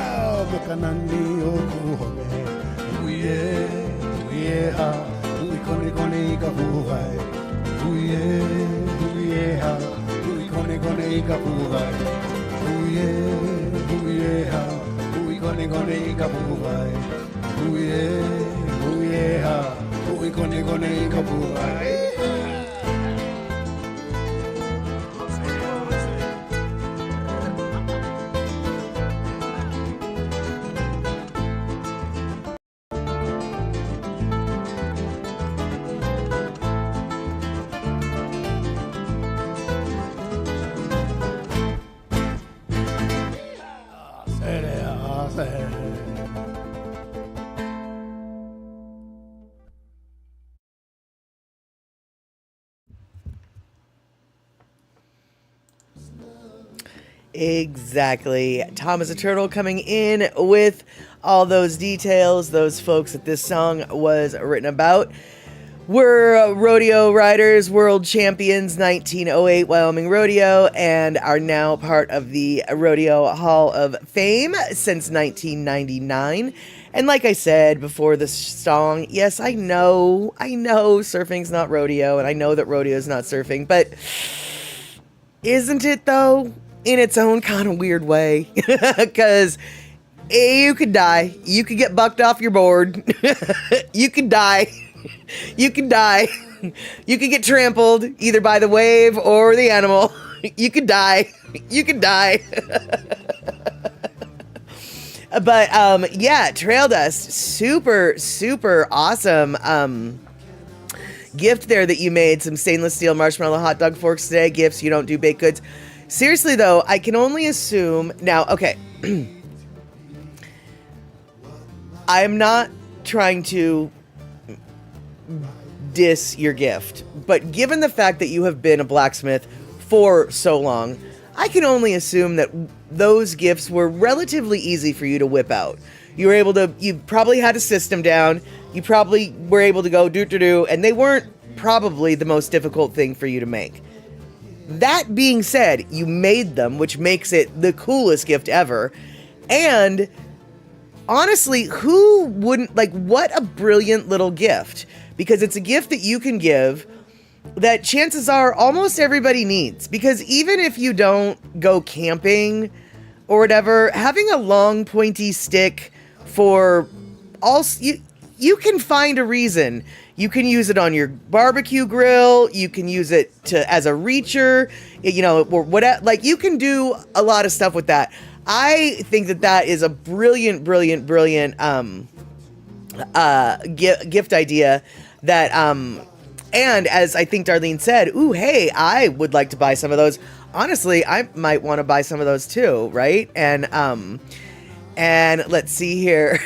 me ka nani o kuhome huie ha hui kone kone I ka puhai huie ha hui kone kone I ka puhai huie ha hui kone kone I ka puhai huie ha hui kone kone I ka puhai. Exactly. Thomas the Turtle coming in with all those details, those folks that this song was written about. were rodeo riders, world champions, 1908 Wyoming Rodeo, and are now part of the Rodeo Hall of Fame since 1999. And like I said before the song, yes, I know surfing's not rodeo, and I know that rodeo is not surfing, but isn't it though? In its own kind of weird way. Because you could die. You could get bucked off your board. You could die. You could die. You could get trampled either by the wave or the animal. You could die. You could die. But yeah, Trail Dust, super, super awesome gift there that you made. Some stainless steel marshmallow hot dog forks today. Gifts, you don't do baked goods. Seriously though, I can only assume now, okay. I'm not trying to diss your gift, but given the fact that you have been a blacksmith for so long, I can only assume that those gifts were relatively easy for you to whip out. You probably had a system down, you probably were able to go do, and they weren't probably the most difficult thing for you to make. That being said, you made them, which makes it the coolest gift ever, and honestly, who wouldn't, like, what a brilliant little gift, because it's a gift that you can give that chances are almost everybody needs, because even if you don't go camping or whatever, having a long pointy stick for all, you can find a reason. You can use it on your barbecue grill, you can use it as a reacher, or whatever, like you can do a lot of stuff with that. I think that is a brilliant gift idea that, and as I think Darlene said, ooh, hey, I would like to buy some of those. Honestly, I might want to buy some of those too, right? And let's see here.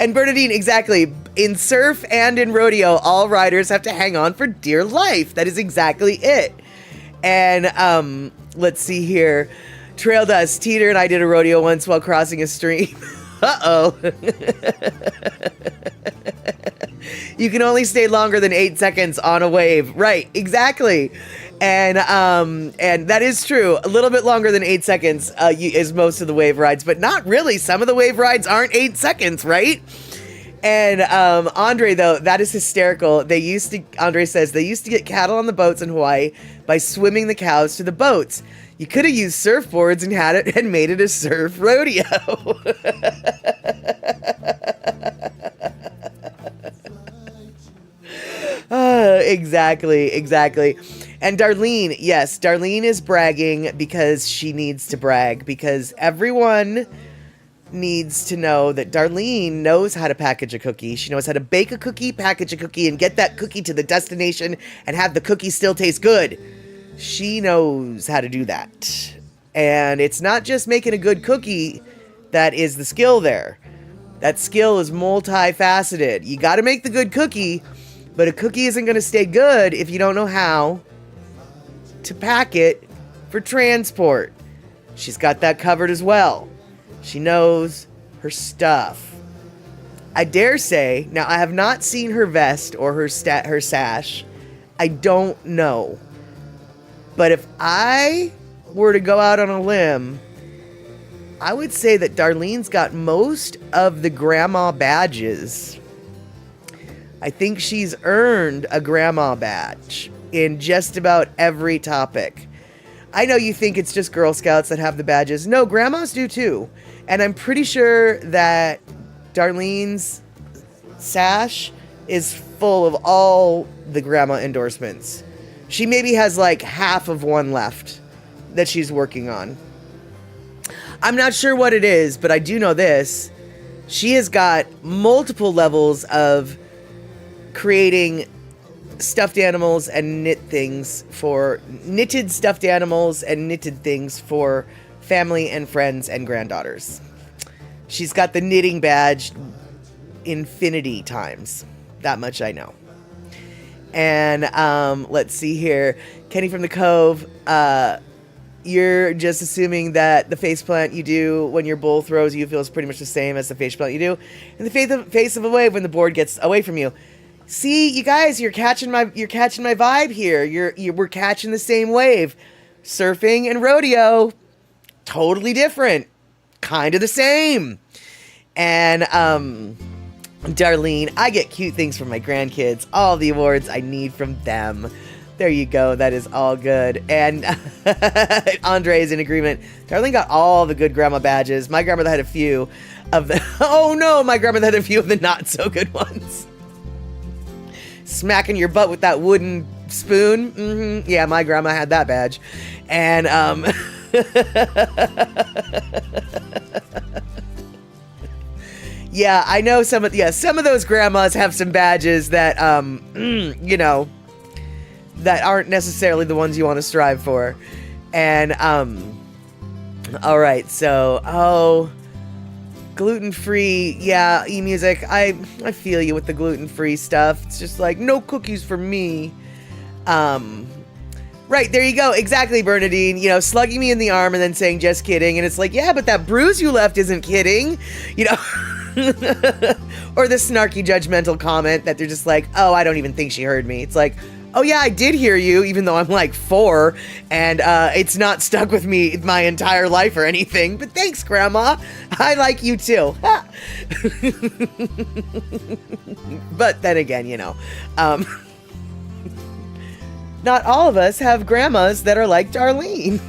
And Bernadine, exactly. In surf and in rodeo, all riders have to hang on for dear life. That is exactly it. And let's see here. Trail Dust, Teeter and I did a rodeo once while crossing a stream. Uh-oh. You can only stay longer than 8 seconds on a wave. Right, exactly. And that is true. A little bit longer than 8 seconds is most of the wave rides, but not really. Some of the wave rides aren't 8 seconds, right? And Andre, though, that is hysterical. Andre says they used to get cattle on the boats in Hawaii by swimming the cows to the boats. You could have used surfboards and had it and made it a surf rodeo. Exactly. And Darlene, yes, Darlene is bragging because she needs to brag, because everyone needs to know that Darlene knows how to package a cookie. She knows how to bake a cookie, package a cookie, and get that cookie to the destination and have the cookie still taste good. She knows how to do that. And it's not just making a good cookie that is the skill there. That skill is multifaceted. You got to make the good cookie, but a cookie isn't going to stay good if you don't know how to pack it for transport. She's got that covered as well. She knows her stuff. I dare say, now I have not seen her vest or her sash. I don't know. But if I were to go out on a limb, I would say that Darlene's got most of the grandma badges. I think she's earned a grandma badge in just about every topic. I know you think it's just Girl Scouts that have the badges. No, grandmas do too. And I'm pretty sure that Darlene's sash is full of all the grandma endorsements. She maybe has like half of one left that she's working on. I'm not sure what it is, but I do know this. She has got multiple levels of creating stuffed animals and knitted stuffed animals and knitted things for family and friends and granddaughters. She's got the knitting badge infinity times. That much I know. And let's see here. Kenny from the Cove. you're just assuming that the faceplant you do when your bull throws you feels pretty much the same as the faceplant you do in the face of a wave when the board gets away from you. See, you guys, you're catching my vibe here. We're catching the same wave. Surfing and rodeo, totally different, kind of the same. And Darlene, I get cute things from my grandkids. All the awards I need from them. There you go. That is all good. And Andre is in agreement. Darlene got all the good grandma badges. My grandmother had a few of the... Oh no, my grandmother had a few of the not so good ones. Smacking your butt with that wooden spoon. Mm-hmm. Yeah, my grandma had that badge. And yeah, I know some of those grandmas have some badges that you know, that aren't necessarily the ones you want to strive for. And all right, so gluten-free, yeah, eMusic, I feel you with the gluten-free stuff. It's just like, no cookies for me. Right, there you go, exactly, Bernadine. You know, slugging me in the arm and then saying, just kidding. And it's like, yeah, but that bruise you left isn't kidding. You know, or the snarky judgmental comment that they're just like, oh, I don't even think she heard me. It's like, oh yeah, I did hear you, even though I'm like 4, and it's not stuck with me my entire life or anything. But thanks, Grandma. I like you too. But then again, you know, not all of us have grandmas that are like Darlene.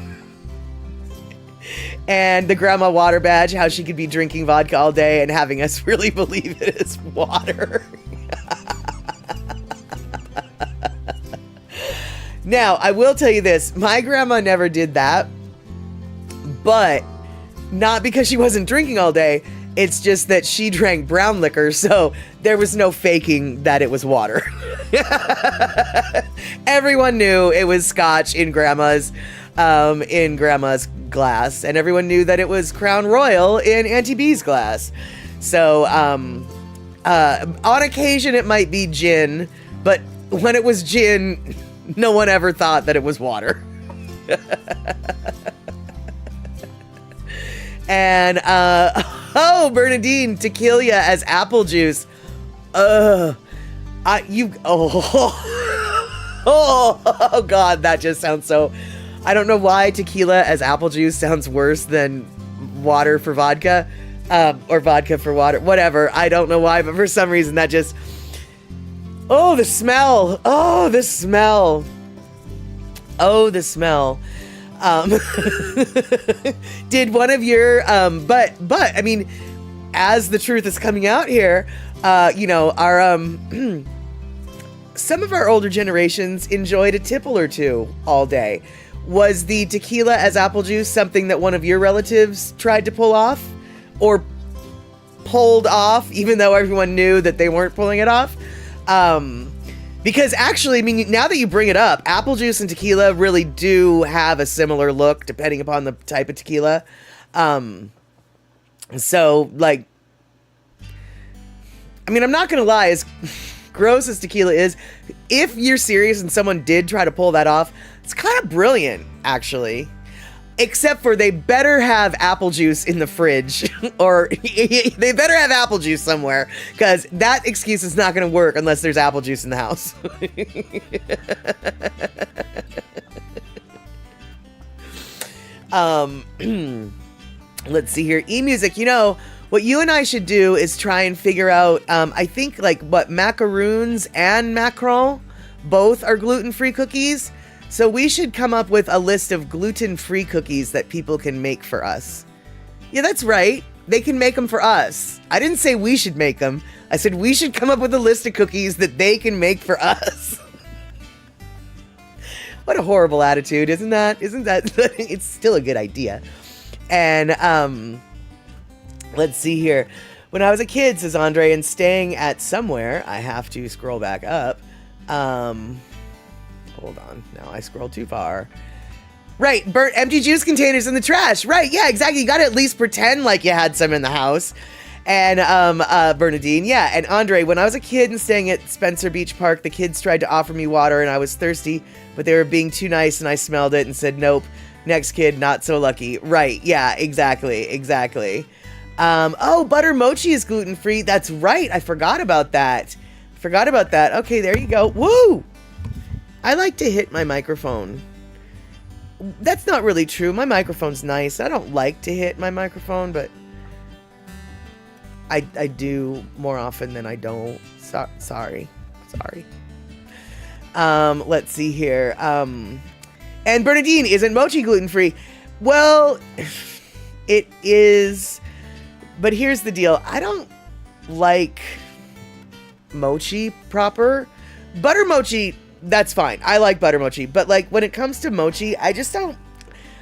And the grandma water badge, how she could be drinking vodka all day and having us really believe it is water. Now, I will tell you this. My grandma never did that, but not because she wasn't drinking all day. It's just that she drank brown liquor, so there was no faking that it was water. Everyone knew it was scotch in grandma's glass, and everyone knew that it was Crown Royal in Auntie B's glass. So, on occasion it might be gin, but when it was gin, no one ever thought that it was water. And, oh, Bernadine, tequila as apple juice. Oh, God, that just sounds so... I don't know why tequila as apple juice sounds worse than water for vodka, or vodka for water, whatever. I don't know why, but for some reason that just... Oh, the smell. Oh, the smell. Oh, the smell. Did one of your, but, I mean, as the truth is coming out here, you know, our, some of our older generations enjoyed a tipple or two all day. Was the tequila as apple juice something that one of your relatives tried to pull off? Or pulled off, even though everyone knew that they weren't pulling it off? Because actually, I mean, now that you bring it up, apple juice and tequila really do have a similar look, depending upon the type of tequila. So, like, I mean, I'm not gonna lie, as gross as tequila is, if you're serious and someone did try to pull that off, it's kind of brilliant, actually. Except for they better have apple juice in the fridge, or they better have apple juice somewhere, because that excuse is not going to work unless there's apple juice in the house. Let's see here. eMusic, you know, what you and I should do is try and figure out, I think, like, what, macaroons and mackerel both are gluten-free cookies. So we should come up with a list of gluten-free cookies that people can make for us. Yeah, that's right. They can make them for us. I didn't say we should make them. I said we should come up with a list of cookies that they can make for us. What a horrible attitude, isn't that? Isn't that? It's still a good idea. And let's see here. When I was a kid, says Andre, and staying at somewhere, I have to scroll back up. Hold on. Now I scrolled too far. Right. Burnt empty juice containers in the trash. Right. Yeah, exactly. You got to at least pretend like you had some in the house. And, Bernadine. Yeah. And Andre, when I was a kid and staying at Spencer Beach Park, the kids tried to offer me water and I was thirsty, but they were being too nice and I smelled it and said, nope. Next kid, not so lucky. Right. Yeah, exactly. Oh, butter mochi is gluten-free. That's right. I forgot about that. Okay, there you go. Woo! I like to hit my microphone. That's not really true. My microphone's nice. I don't like to hit my microphone, but I do more often than I don't. Sorry. Let's see here. And Bernadine, isn't mochi gluten-free? Well, it is, but here's the deal. I don't like mochi proper. Butter mochi, that's fine. I like butter mochi, but like when it comes to mochi, I don't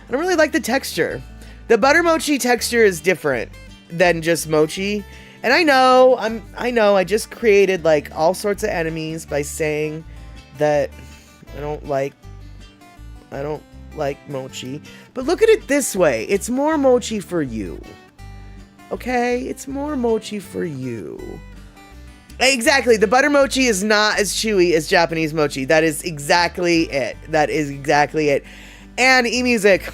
really like the texture. The butter mochi texture is different than just mochi. And I know, I just created like all sorts of enemies by saying that I don't like mochi. But look at it this way. It's more mochi for you. Okay? It's more mochi for you. Exactly. The butter mochi is not as chewy as Japanese mochi. That is exactly it. And eMusic,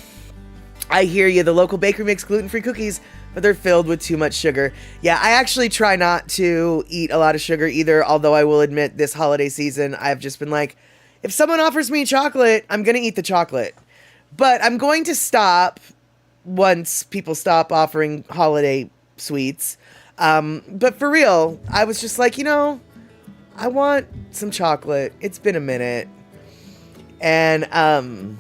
I hear you. The local bakery makes gluten-free cookies, but they're filled with too much sugar. Yeah, I actually try not to eat a lot of sugar either, although I will admit this holiday season, I've just been like, if someone offers me chocolate, I'm going to eat the chocolate. But I'm going to stop once people stop offering holiday sweets. But for real, I was just like, I want some chocolate. It's been a minute. And,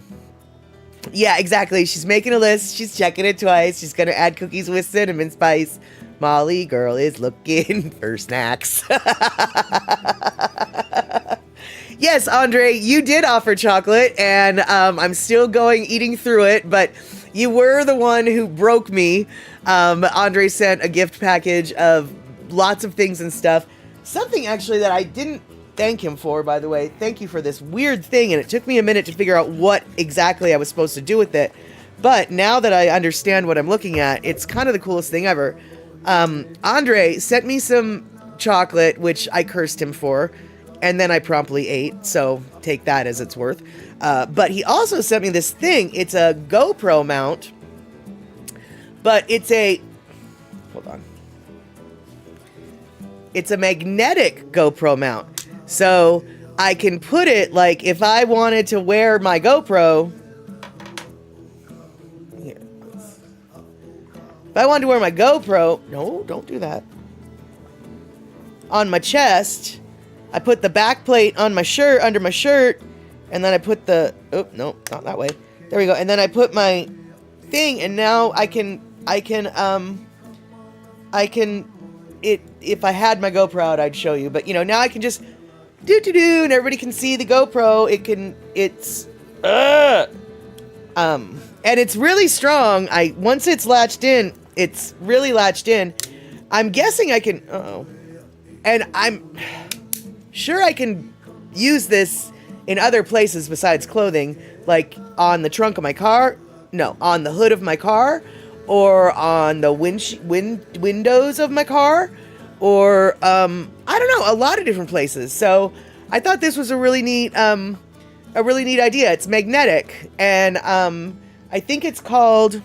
yeah, exactly. She's making a list. She's checking it twice. She's going to add cookies with cinnamon spice. Molly girl is looking for snacks. Yes, Andre, you did offer chocolate, and I'm still eating through it, but you were the one who broke me. Andre sent a gift package of lots of things and stuff. Something, actually, that I didn't thank him for, by the way. Thank you for this weird thing, and it took me a minute to figure out what exactly I was supposed to do with it. But now that I understand what I'm looking at, it's kind of the coolest thing ever. Andre sent me some chocolate, which I cursed him for, and then I promptly ate, so take that as it's worth. But he also sent me this thing. It's a GoPro mount, but it's a... Hold on. It's a magnetic GoPro mount. So I can put it, like, if I wanted to wear my GoPro... Here. If I wanted to wear my GoPro... No, don't do that. On my chest... I put the back plate on my shirt, under my shirt, and then I put the, oh, no, not that way. There we go. And then I put my thing, and now I can, if I had my GoPro out, I'd show you. But, now I can just and everybody can see the GoPro. And it's really strong. Once it's latched in, it's really latched in. I'm guessing I can, and I'm sure I can use this in other places besides clothing, like on the trunk of my car, on the hood of my car, or on the windows of my car, or, I don't know, a lot of different places. So I thought this was a really neat idea. It's magnetic, and, I think it's called,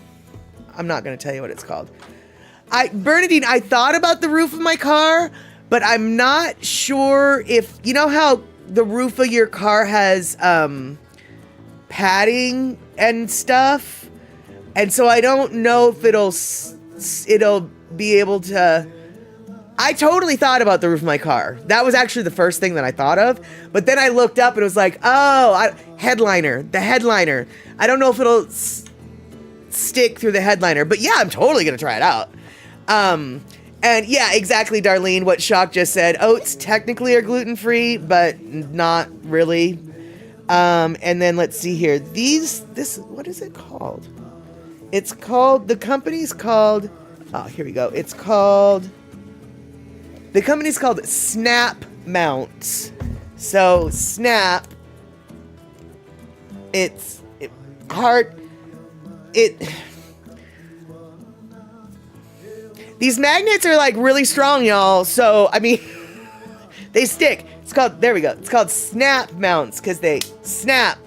I'm not going to tell you what it's called. Bernadine, I thought about the roof of my car, but I'm not sure if, you know how the roof of your car has padding and stuff? And so I don't know if it'll be able to... I totally thought about the roof of my car. That was actually the first thing that I thought of. But then I looked up and it was like, the headliner. I don't know if it'll stick through the headliner. But yeah, I'm totally going to try it out. And yeah, exactly, Darlene, what Shock just said. Oats technically are gluten-free, but not really. And then let's see here. What is it called? The company's called, here we go. The company's called Snap Mounts. So Snap, these magnets are like really strong, y'all. So, I mean, they stick. It's called Snap Mounts because they snap,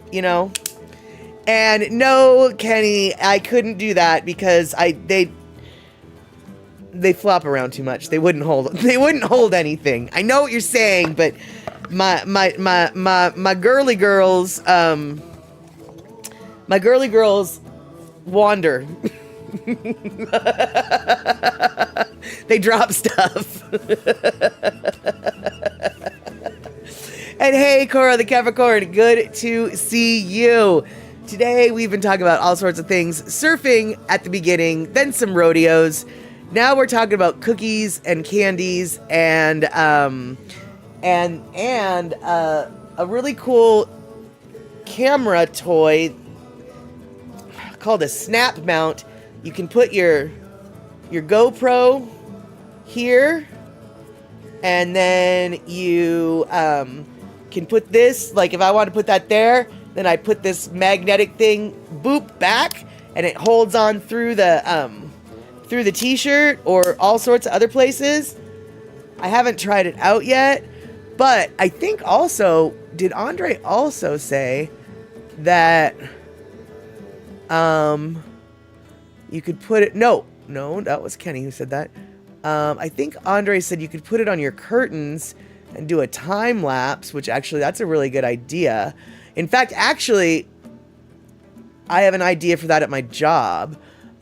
And no, Kenny, I couldn't do that because they flop around too much. They wouldn't hold anything. I know what you're saying, but my girly girls wander. They drop stuff. And hey, Cora the Capricorn, good to see you. Today we've been talking about all sorts of things. Surfing at the beginning, then some rodeos. Now we're talking about cookies and candies and a really cool camera toy called a snap mount. You can put your GoPro here, and then you can put this, like if I want to put that there, then I put this magnetic thing boop back, and it holds on through the t-shirt or all sorts of other places. I haven't tried it out yet, but I think also, did Andre also say that you could put it, no, that was Kenny who said that. I think Andre said you could put it on your curtains and do a time lapse, which actually that's a really good idea. In fact, actually, I have an idea for that at my job.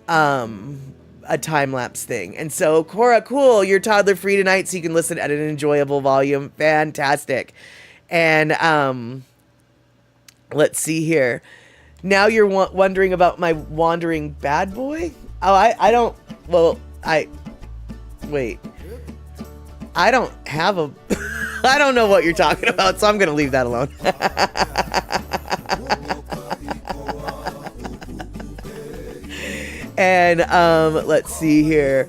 A time lapse thing. And so, Cora, cool, you're toddler free tonight, so you can listen at an enjoyable volume. Fantastic. And let's see here. Now you're wondering about my wandering bad boy? Oh, I don't. Well, wait. I don't have a. I don't know what you're talking about, so I'm gonna leave that alone. And let's see here.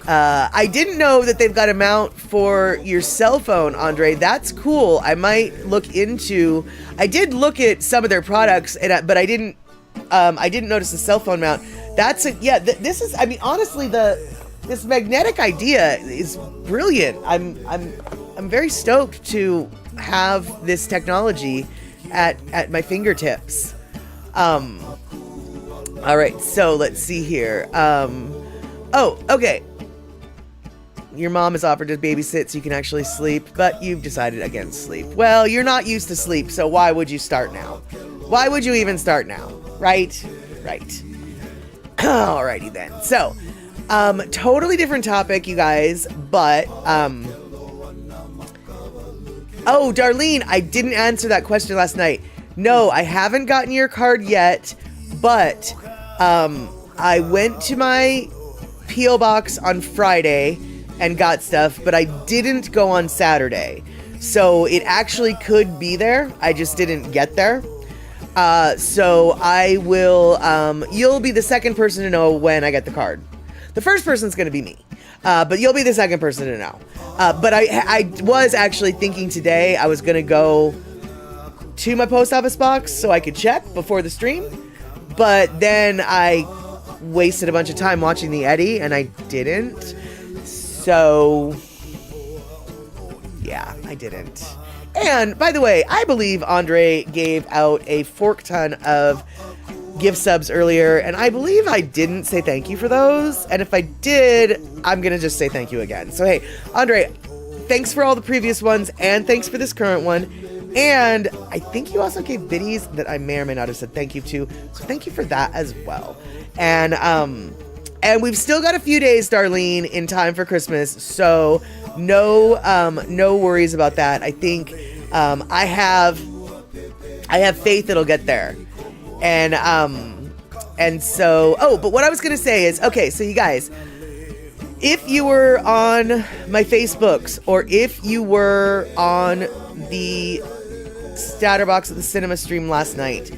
I didn't know that they've got a mount for your cell phone, Andre. That's cool. I might look into. I did look at some of their products, but I didn't notice the cell phone mount. That's a yeah. This is. I mean, honestly, this magnetic idea is brilliant. I'm very stoked to have this technology at my fingertips. All right, so let's see here. Oh, okay. Your mom has offered to babysit so you can actually sleep, but you've decided against sleep. Well, you're not used to sleep, so why would you start now? Why would you even start now? Right? Right. Alrighty then. So, totally different topic, you guys, but, oh, Darlene, I didn't answer that question last night. No, I haven't gotten your card yet, but I went to my P.O. box on Friday and got stuff, but I didn't go on Saturday. So it actually could be there. I just didn't get there. So I will, you'll be the second person to know when I get the card. The first person's going to be me. But you'll be the second person to know. But I was actually thinking today I was going to go to my post office box so I could check before the stream. But then I wasted a bunch of time watching the Eddie, and I didn't. So, yeah, I didn't. And, by the way, I believe Andre gave out a fork ton of gift subs earlier, and I believe I didn't say thank you for those. And if I did, I'm going to just say thank you again. So, hey, Andre, thanks for all the previous ones, and thanks for this current one. And I think you also gave biddies that I may or may not have said thank you to. So thank you for that as well. And we've still got a few days, Darlene, in time for Christmas. So no worries about that. I think I have faith it'll get there. And so, oh, but what I was going to say is, okay, so you guys, if you were on my Facebooks or if you were on the Statterbox at the cinema stream last night,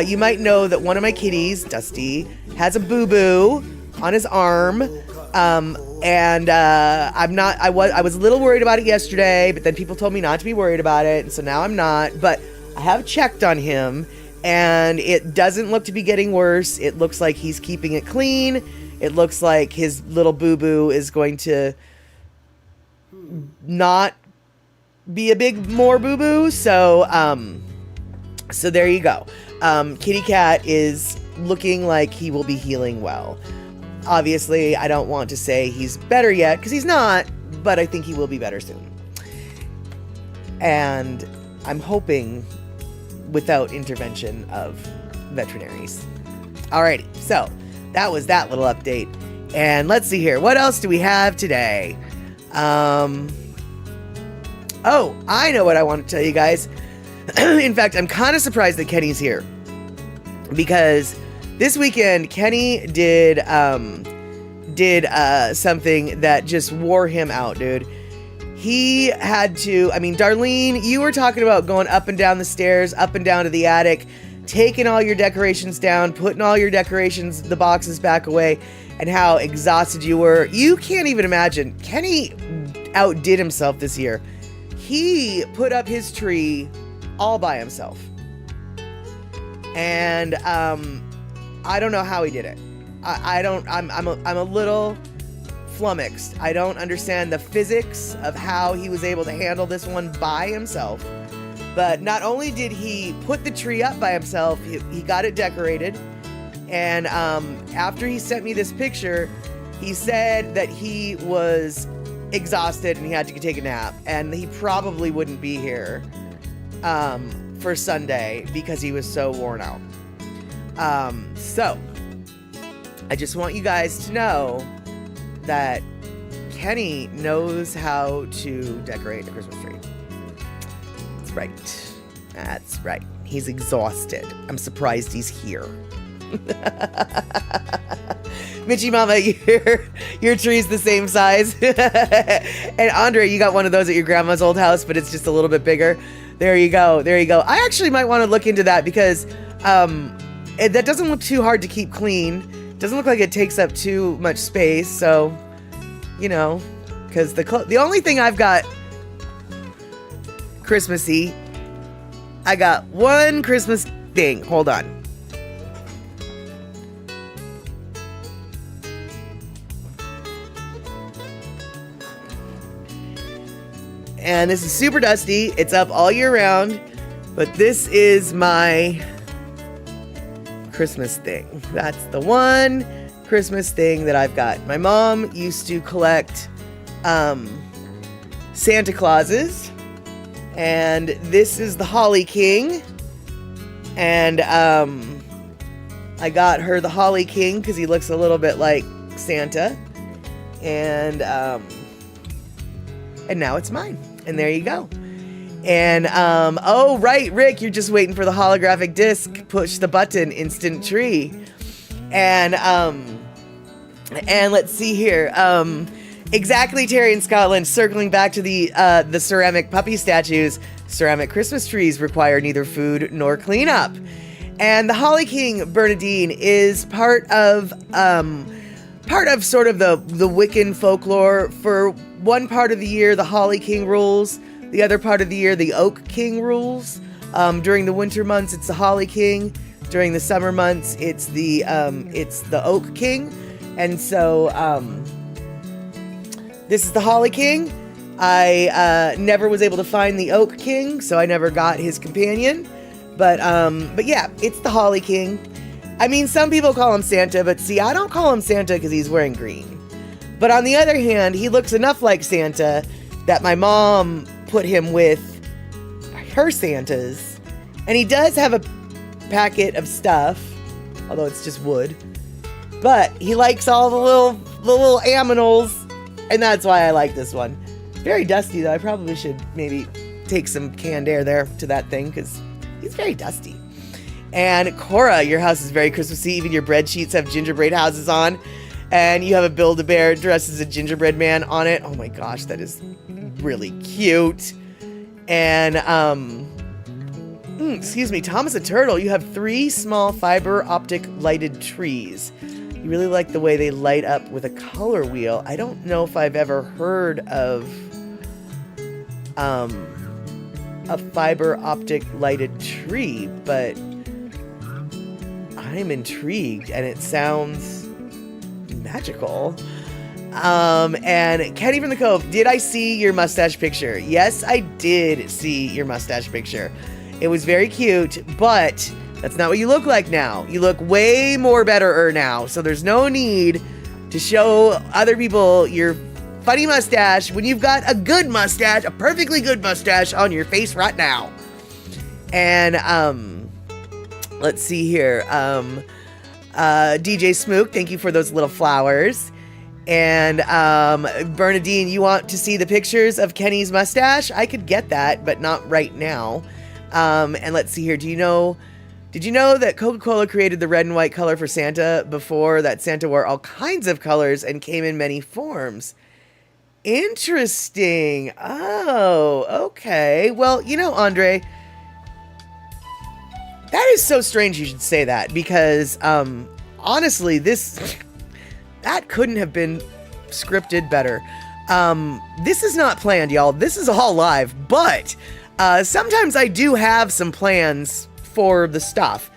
you might know that one of my kitties, Dusty, has a boo-boo on his arm. And I was a little worried about it yesterday, but then people told me not to be worried about it, and so now I'm not. But I have checked on him, and it doesn't look to be getting worse. It looks like he's keeping it clean. It looks like his little boo-boo is going to not be a big more boo-boo. So So there you go. Kitty Cat is looking like he will be healing well. Obviously, I don't want to say he's better yet, because he's not, but I think he will be better soon. And I'm hoping without intervention of veterinaries. Alrighty, so that was that little update. And let's see here. What else do we have today? Oh, I know what I want to tell you guys. In fact, I'm kind of surprised that Kenny's here, because this weekend Kenny did something that just wore him out, dude. He had to, I mean, Darlene, you were talking about going up and down the stairs, up and down to the attic, taking all your decorations down, putting all your decorations, the boxes back away, and how exhausted you were. You can't even imagine. Kenny outdid himself this year. He put up his tree all by himself. And I don't know how he did it. I'm a little flummoxed. I don't understand the physics of how he was able to handle this one by himself. But not only did he put the tree up by himself, he got it decorated. And after he sent me this picture, he said that he was exhausted and he had to take a nap. And he probably wouldn't be here for Sunday because he was so worn out. So I just want you guys to know that Kenny knows how to decorate a Christmas tree. That's right. That's right. He's exhausted. I'm surprised he's here. Mitchie Mama, your tree's the same size. And Andre, you got one of those at your grandma's old house, but it's just a little bit bigger. There you go. There you go. I actually might want to look into that because that doesn't look too hard to keep clean. Doesn't look like it takes up too much space. So, you know, because the only thing I've got Christmassy, I got one Christmas thing. Hold on. And this is super dusty. It's up all year round. But this is my Christmas thing. That's the one Christmas thing that I've got. My mom used to collect Santa Clauses. And this is the Holly King. And I got her the Holly King because he looks a little bit like Santa. And now it's mine. And there you go. And, oh, right, Rick, you're just waiting for the holographic disc. Push the button, instant tree. And let's see here. Exactly, Terry in Scotland, circling back to the ceramic puppy statues. Ceramic Christmas trees require neither food nor cleanup. And the Holly King, Bernadine, is part of sort of the Wiccan folklore. For one part of the year, the Holly King rules. The other part of the year, the Oak King rules. During the winter months, it's the Holly King. During the summer months, it's the Oak King. And so this is the Holly King. I never was able to find the Oak King, so I never got his companion. But yeah, it's the Holly King. I mean, some people call him Santa, but see, I don't call him Santa because he's wearing green. But on the other hand, he looks enough like Santa that my mom put him with her Santas. And he does have a packet of stuff, although it's just wood. But he likes all the little aminals, and that's why I like this one. Very dusty, though. I probably should maybe take some canned air there to that thing, because he's very dusty. And Cora, your house is very Christmassy. Even your bread sheets have gingerbread houses on. And you have a Build-A-Bear dressed as a gingerbread man on it. Oh my gosh, that is really cute. And, excuse me, Thomas the Turtle, you have 3 small fiber optic lighted trees. You really like the way they light up with a color wheel. I don't know if I've ever heard of a fiber optic lighted tree, but I'm intrigued and it sounds magical. And Kenny from the Cove, did I see your mustache picture? Yes, I did see your mustache picture. It was very cute, but that's not what you look like now. You look way more better now, so there's no need to show other people your funny mustache when you've got a good mustache, a perfectly good mustache on your face right now. And let's see here. DJ Smook, thank you for those little flowers. And Bernadine, you want to see the pictures of Kenny's mustache? I could get that, but not right now. And let's see here. Did you know that Coca-Cola created the red and white color for Santa before that Santa wore all kinds of colors and came in many forms? Interesting. Oh, okay. Well, Andre, that is so strange you should say that, because honestly, that couldn't have been scripted better. This is not planned, y'all. This is all live, but sometimes I do have some plans for the stuff.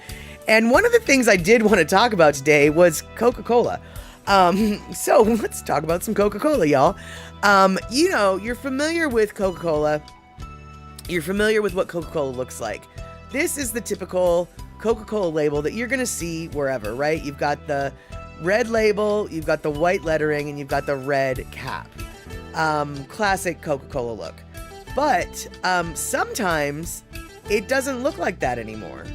And one of the things I did want to talk about today was Coca-Cola. So let's talk about some Coca-Cola, y'all. You're familiar with Coca-Cola. You're familiar with what Coca-Cola looks like. This is the typical Coca-Cola label that you're going to see wherever, right? You've got the red label, you've got the white lettering, and you've got the red cap. Classic Coca-Cola look. But sometimes it doesn't look like that anymore.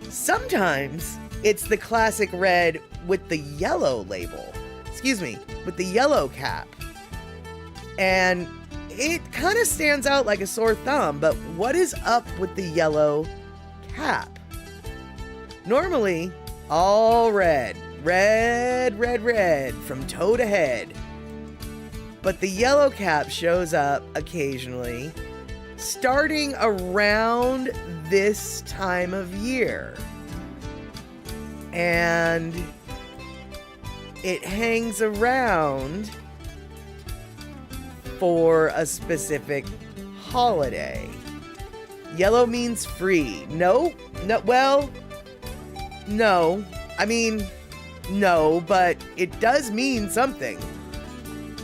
Sometimes it's the classic red with the yellow label. With the yellow cap. And it kind of stands out like a sore thumb, but what is up with the yellow cap? Normally, all red, from toe to head. But the yellow cap shows up occasionally, starting around this time of year. And it hangs around for a specific holiday. Yellow means free. No, but it does mean something.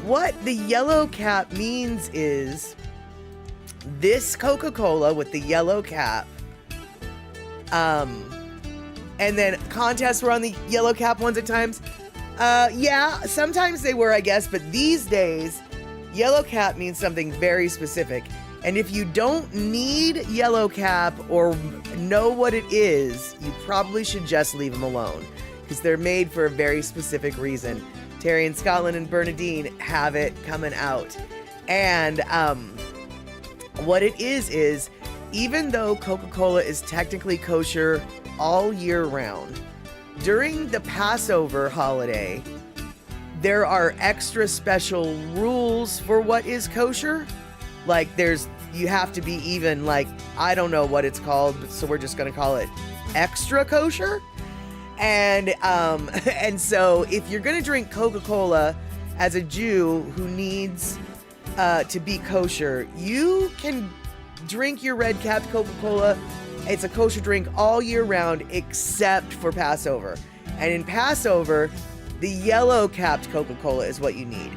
What the yellow cap means is this Coca-Cola with the yellow cap, and then contests were on the yellow cap ones at times. Yeah, sometimes they were, I guess, but these days, yellow cap means something very specific. And if you don't need yellow cap or know what it is, you probably should just leave them alone, because they're made for a very specific reason. Terry in Scotland and Bernadine have it coming out. And what it is even though Coca-Cola is technically kosher all year round, during the Passover holiday, there are extra special rules for what is kosher. Like you have to be even, like, I don't know what it's called, so we're just going to call it extra kosher. And so if you're going to drink Coca-Cola as a Jew who needs to be kosher, you can drink your red capped Coca-Cola. It's a kosher drink all year round except for Passover. And in Passover, the yellow capped Coca-Cola is what you need.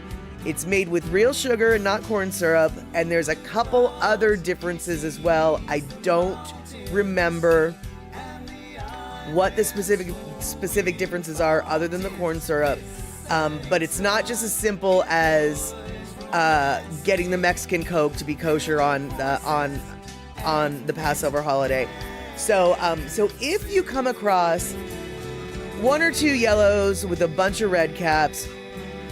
It's made with real sugar and not corn syrup, and there's a couple other differences as well. I don't remember what the specific differences are other than the corn syrup, but it's not just as simple as getting the Mexican Coke to be kosher on the Passover holiday. So if you come across one or two yellows with a bunch of red caps,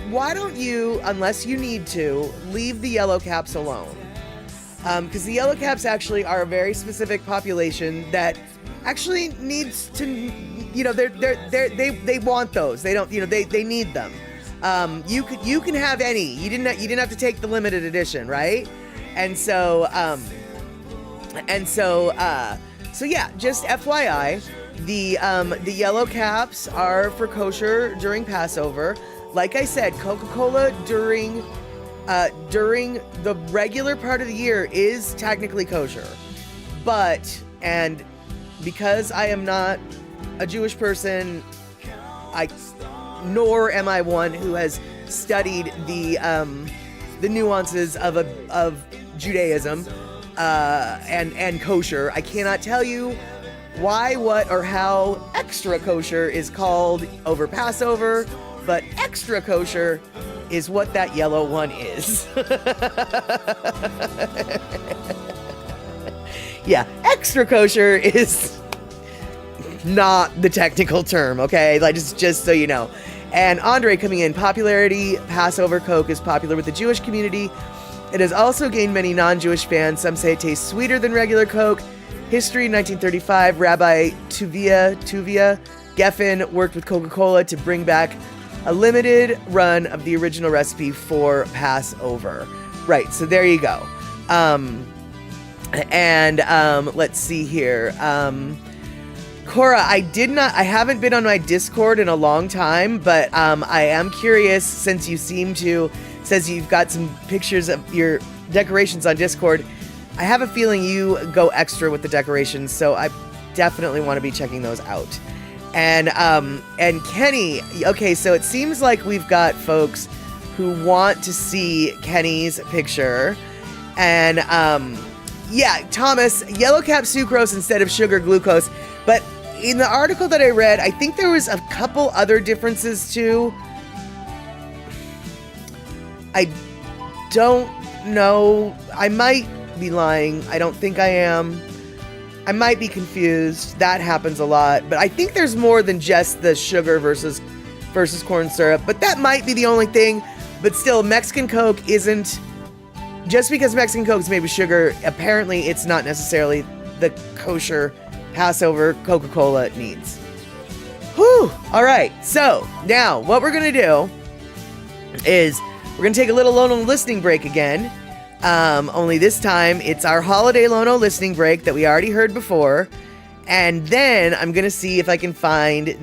why don't you, unless you need to, leave the yellow caps alone? Because the yellow caps actually are a very specific population that actually needs to, they want those. They don't, they need them. You can have any. You didn't have to take the limited edition, right? So yeah, just FYI, the yellow caps are for kosher during Passover. Like I said, Coca-Cola during the regular part of the year is technically kosher. And because I am not a Jewish person, nor am I one who has studied the nuances of Judaism, and kosher. I cannot tell you why, what, or how extra kosher is called over Passover, but extra kosher is what that yellow one is. Yeah, extra kosher is not the technical term, okay? Like, just so you know. And Andre coming in, popularity, Passover Coke is popular with the Jewish community. It has also gained many non-Jewish fans. Some say it tastes sweeter than regular Coke. History, 1935, Rabbi Tuvia Geffen worked with Coca-Cola to bring back a limited run of the original recipe for Passover. Right, so there you go. Let's see here. Cora, I haven't been on my Discord in a long time, but I am curious, since you says you've got some pictures of your decorations on Discord. I have a feeling you go extra with the decorations, so I definitely want to be checking those out. And Kenny, okay, so it seems like we've got folks who want to see Kenny's picture. And yeah, Thomas, yellow cap sucrose instead of sugar glucose. But in the article that I read, I think there was a couple other differences too. I don't know. I might be lying. I don't think I am. I might be confused. That happens a lot. But I think there's more than just the sugar versus corn syrup. But that might be the only thing. But still, Mexican Coke isn't... Just because Mexican Coke is made with sugar, apparently it's not necessarily the kosher Passover Coca-Cola needs. Whew! All right. So, now, what we're going to do is we're going to take a little Lono listening break again. Only this time, it's our holiday Lono listening break that we already heard before. And then I'm going to see if I can find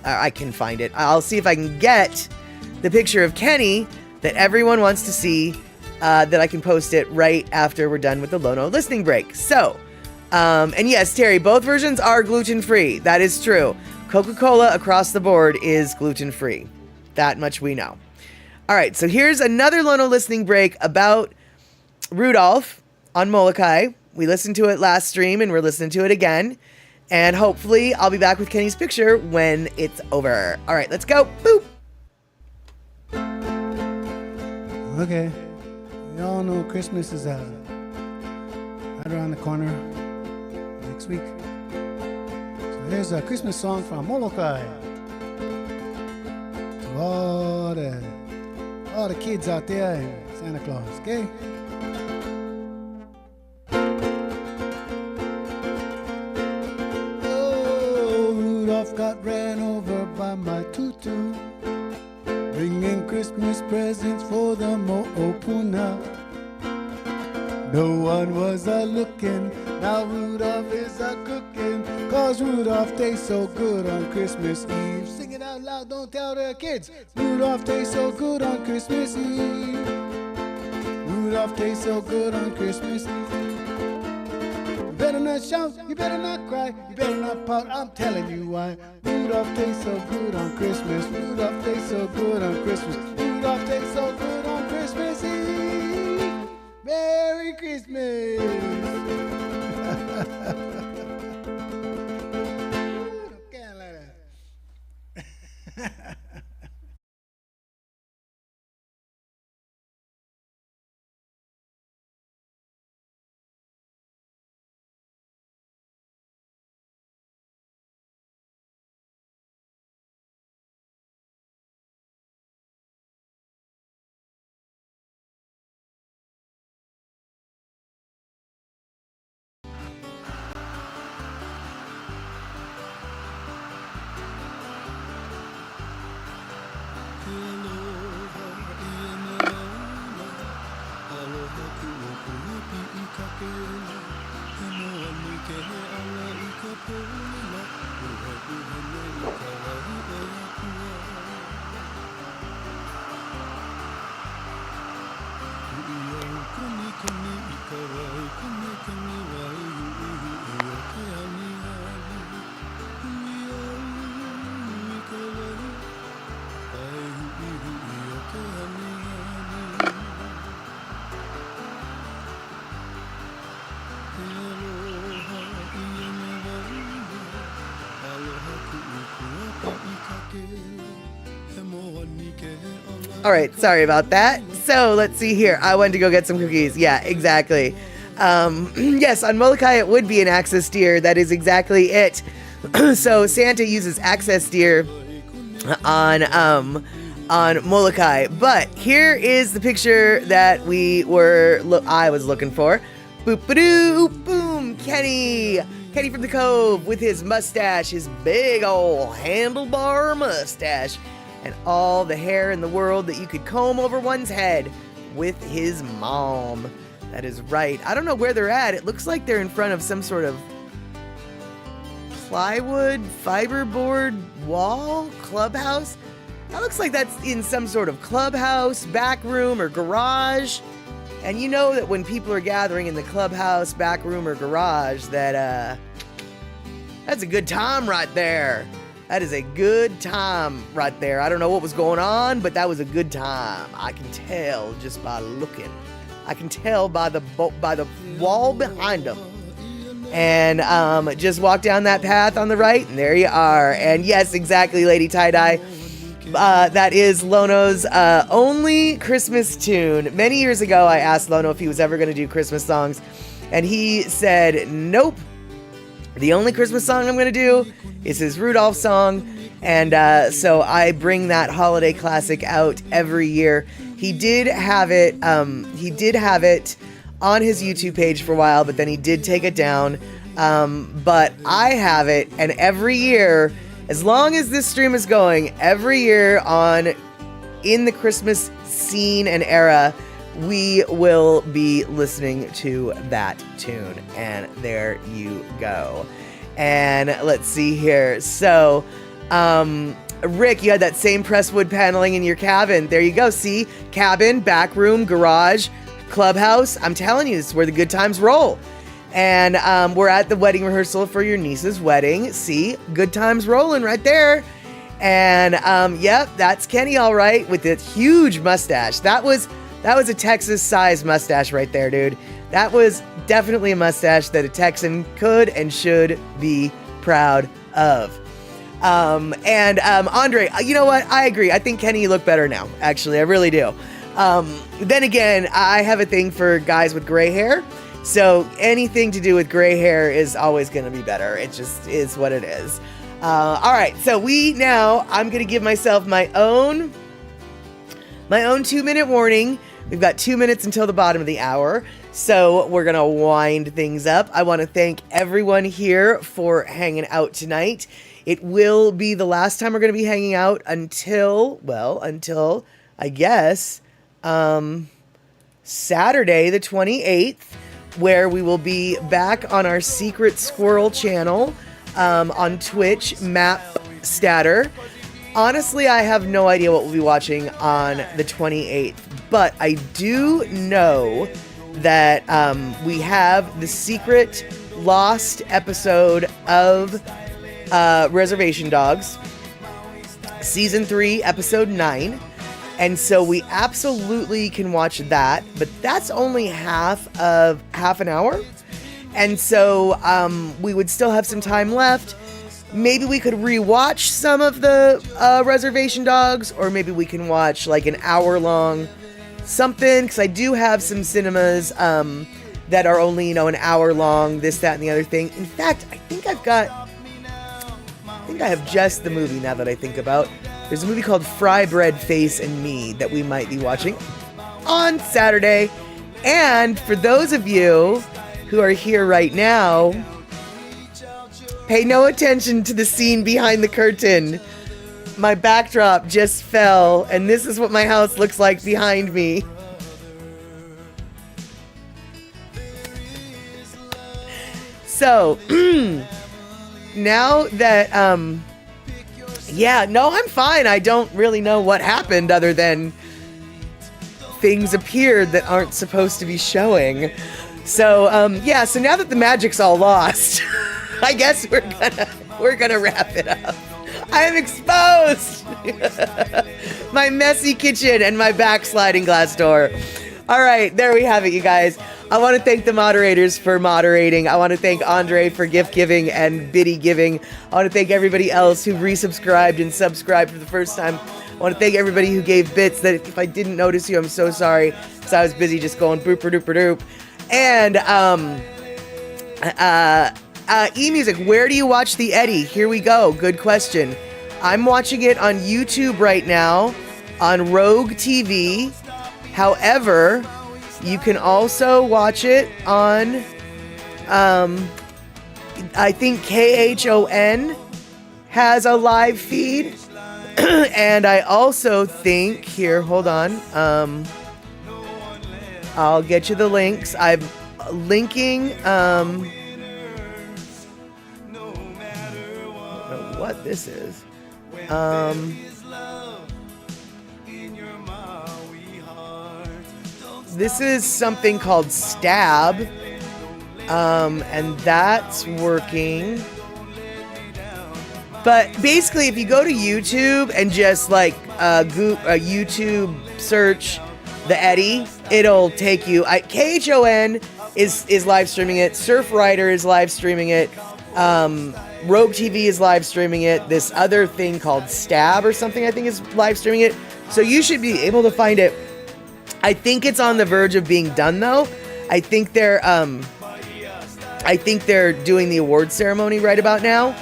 I can find it. I'll see if I can get the picture of Kenny that everyone wants to see, that I can post it right after we're done with the Lono listening break. So, and yes, Terry, both versions are gluten-free. That is true. Coca-Cola across the board is gluten-free. That much we know. All right, so here's another Lono listening break about Rudolph on Molokai. We listened to it last stream and we're listening to it again. And hopefully I'll be back with Kenny's picture when it's over. All right, let's go. Boop. Okay, we all know Christmas is right around the corner next week. So here's a Christmas song from Molokai to all the kids out there and Santa Claus, okay? Oh, Rudolph got ran over by my tutu, bringing Christmas presents for the Mo'opuna. No one was a-looking, now Rudolph is a-cooking, 'cause Rudolph tastes so good on Christmas Eve. Sing it out loud, don't tell the kids. Rudolph tastes so good on Christmas Eve. Rudolph tastes so good on Christmas Eve. You better not shout, you better not cry, you better not pout, I'm telling you why. Rudolph tastes so good on Christmas. Rudolph tastes so good on Christmas. Rudolph tastes so good on Christmas Eve. Merry Christmas. All right, sorry about that. So let's see here. I went to go get some cookies. Yeah, exactly. Yes, on Molokai it would be an access deer. That is exactly it. So Santa uses access deer on Molokai. But here is the picture that I was looking for. Boop-a-doo, boom, Kenny from the Cove with his mustache, his big old handlebar mustache, and all the hair in the world that you could comb over one's head with his mom. That is right. I don't know where they're at. It looks like they're in front of some sort of plywood, fiberboard wall, clubhouse. That looks like that's in some sort of clubhouse, back room, or garage. And you know that when people are gathering in the clubhouse, back room, or garage, that's a good time right there. That is a good time right there. I don't know what was going on, but that was a good time. I can tell just by looking. I can tell by the wall behind them. And just walk down that path on the right, and there you are. And yes, exactly, Lady Tie-Dye. That is Lono's only Christmas tune. Many years ago, I asked Lono if he was ever going to do Christmas songs, and he said, nope. The only Christmas song I'm going to do is his Rudolph song, and so I bring that holiday classic out every year. He did have it on his YouTube page for a while, but then he did take it down. But I have it, and every year, as long as this stream is going, every year in the Christmas scene and era, we will be listening to that tune. And there you go. And let's see here. So, Rick, you had that same presswood paneling in your cabin. There you go. See? Cabin, back room, garage, clubhouse. I'm telling you, this is where the good times roll. And we're at the wedding rehearsal for your niece's wedding. See? Good times rolling right there. And yep, that's Kenny all right with the huge mustache. That was a Texas-sized mustache right there, dude. That was definitely a mustache that a Texan could and should be proud of. And Andre, you know what? I agree. I think Kenny looked better now. Actually, I really do. Then again, I have a thing for guys with gray hair. So anything to do with gray hair is always going to be better. It just is what it is. All right. So I'm going to give myself my own 2-minute warning. We've got 2 minutes until the bottom of the hour. So we're going to wind things up. I want to thank everyone here for hanging out tonight. It will be the last time we're going to be hanging out until I guess, Saturday, the 28th. Where we will be back on our Secret Squirrel channel on Twitch, Map Statter. Honestly, I have no idea what we'll be watching on the 28th, but I do know that we have the secret lost episode of Reservation Dogs, Season 3, Episode 9. And so we absolutely can watch that, but that's only half an hour. And so we would still have some time left. Maybe we could rewatch some of the Reservation Dogs, or maybe we can watch like an hour-long something, because I do have some cinemas that are only, an hour long, this, that, and the other thing. In fact, I think I have just the movie now that I think about. There's a movie called Fry Bread, Face, and Me that we might be watching on Saturday. And for those of you who are here right now, pay no attention to the scene behind the curtain. My backdrop just fell, and this is what my house looks like behind me. So, now that, I'm fine. I don't really know what happened other than things appeared that aren't supposed to be showing. So, so now that the magic's all lost, I guess we're gonna wrap it up. I am exposed! My messy kitchen and my backsliding glass door. All right, there we have it, you guys. I want to thank the moderators for moderating. I want to thank Andre for gift giving and biddy giving. I want to thank everybody else who resubscribed and subscribed for the first time. want to thank everybody who gave bits. That if I didn't notice you, I'm so sorry, because I was busy just going boop doop doop. And E-Music, where do you watch the Eddie? Here we go. Good question. I'm watching it on YouTube right now on Rogue TV. However, you can also watch it on, I think KHON has a live feed. And I also think, here, hold on. I'll get you the links. I'm linking, I don't know what this is. This is something called Stab, and that's working. But basically, if you go to YouTube and just like YouTube search the Eddie, it'll take you. KHON is live streaming it. Surf Rider is live streaming it. Rogue TV is live streaming it. This other thing called Stab or something, I think, is live streaming it. So you should be able to find it. I think it's on the verge of being done, though. I think they're doing the award ceremony right about now.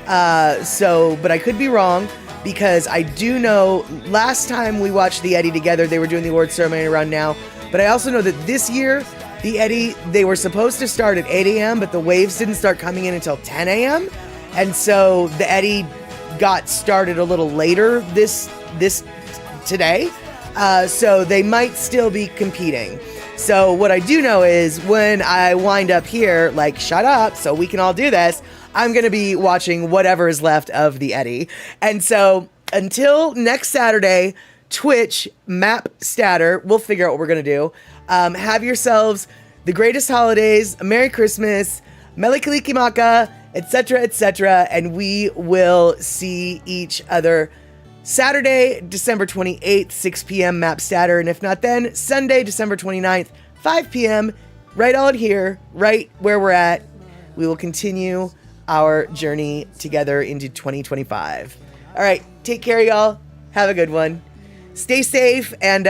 But I could be wrong, because I do know last time we watched the Eddie together, they were doing the award ceremony around now. But I also know that this year, the Eddie, they were supposed to start at 8 a.m., but the waves didn't start coming in until 10 a.m. And so the Eddie got started a little later this today. So they might still be competing. So what I do know is when I wind up here, like, shut up so we can all do this, I'm going to be watching whatever is left of the Eddie. And so until next Saturday, Twitch, Map Statter, we'll figure out what we're going to do. Have yourselves the greatest holidays, a Merry Christmas, Mele Kalikimaka, etc., and we will see each other Saturday, December 28th, 6 p.m. Map Statter, and if not then, Sunday, December 29th, 5 p.m., right out here, right where we're at. We will continue our journey together into 2025. All right, take care, y'all. Have a good one. Stay safe, and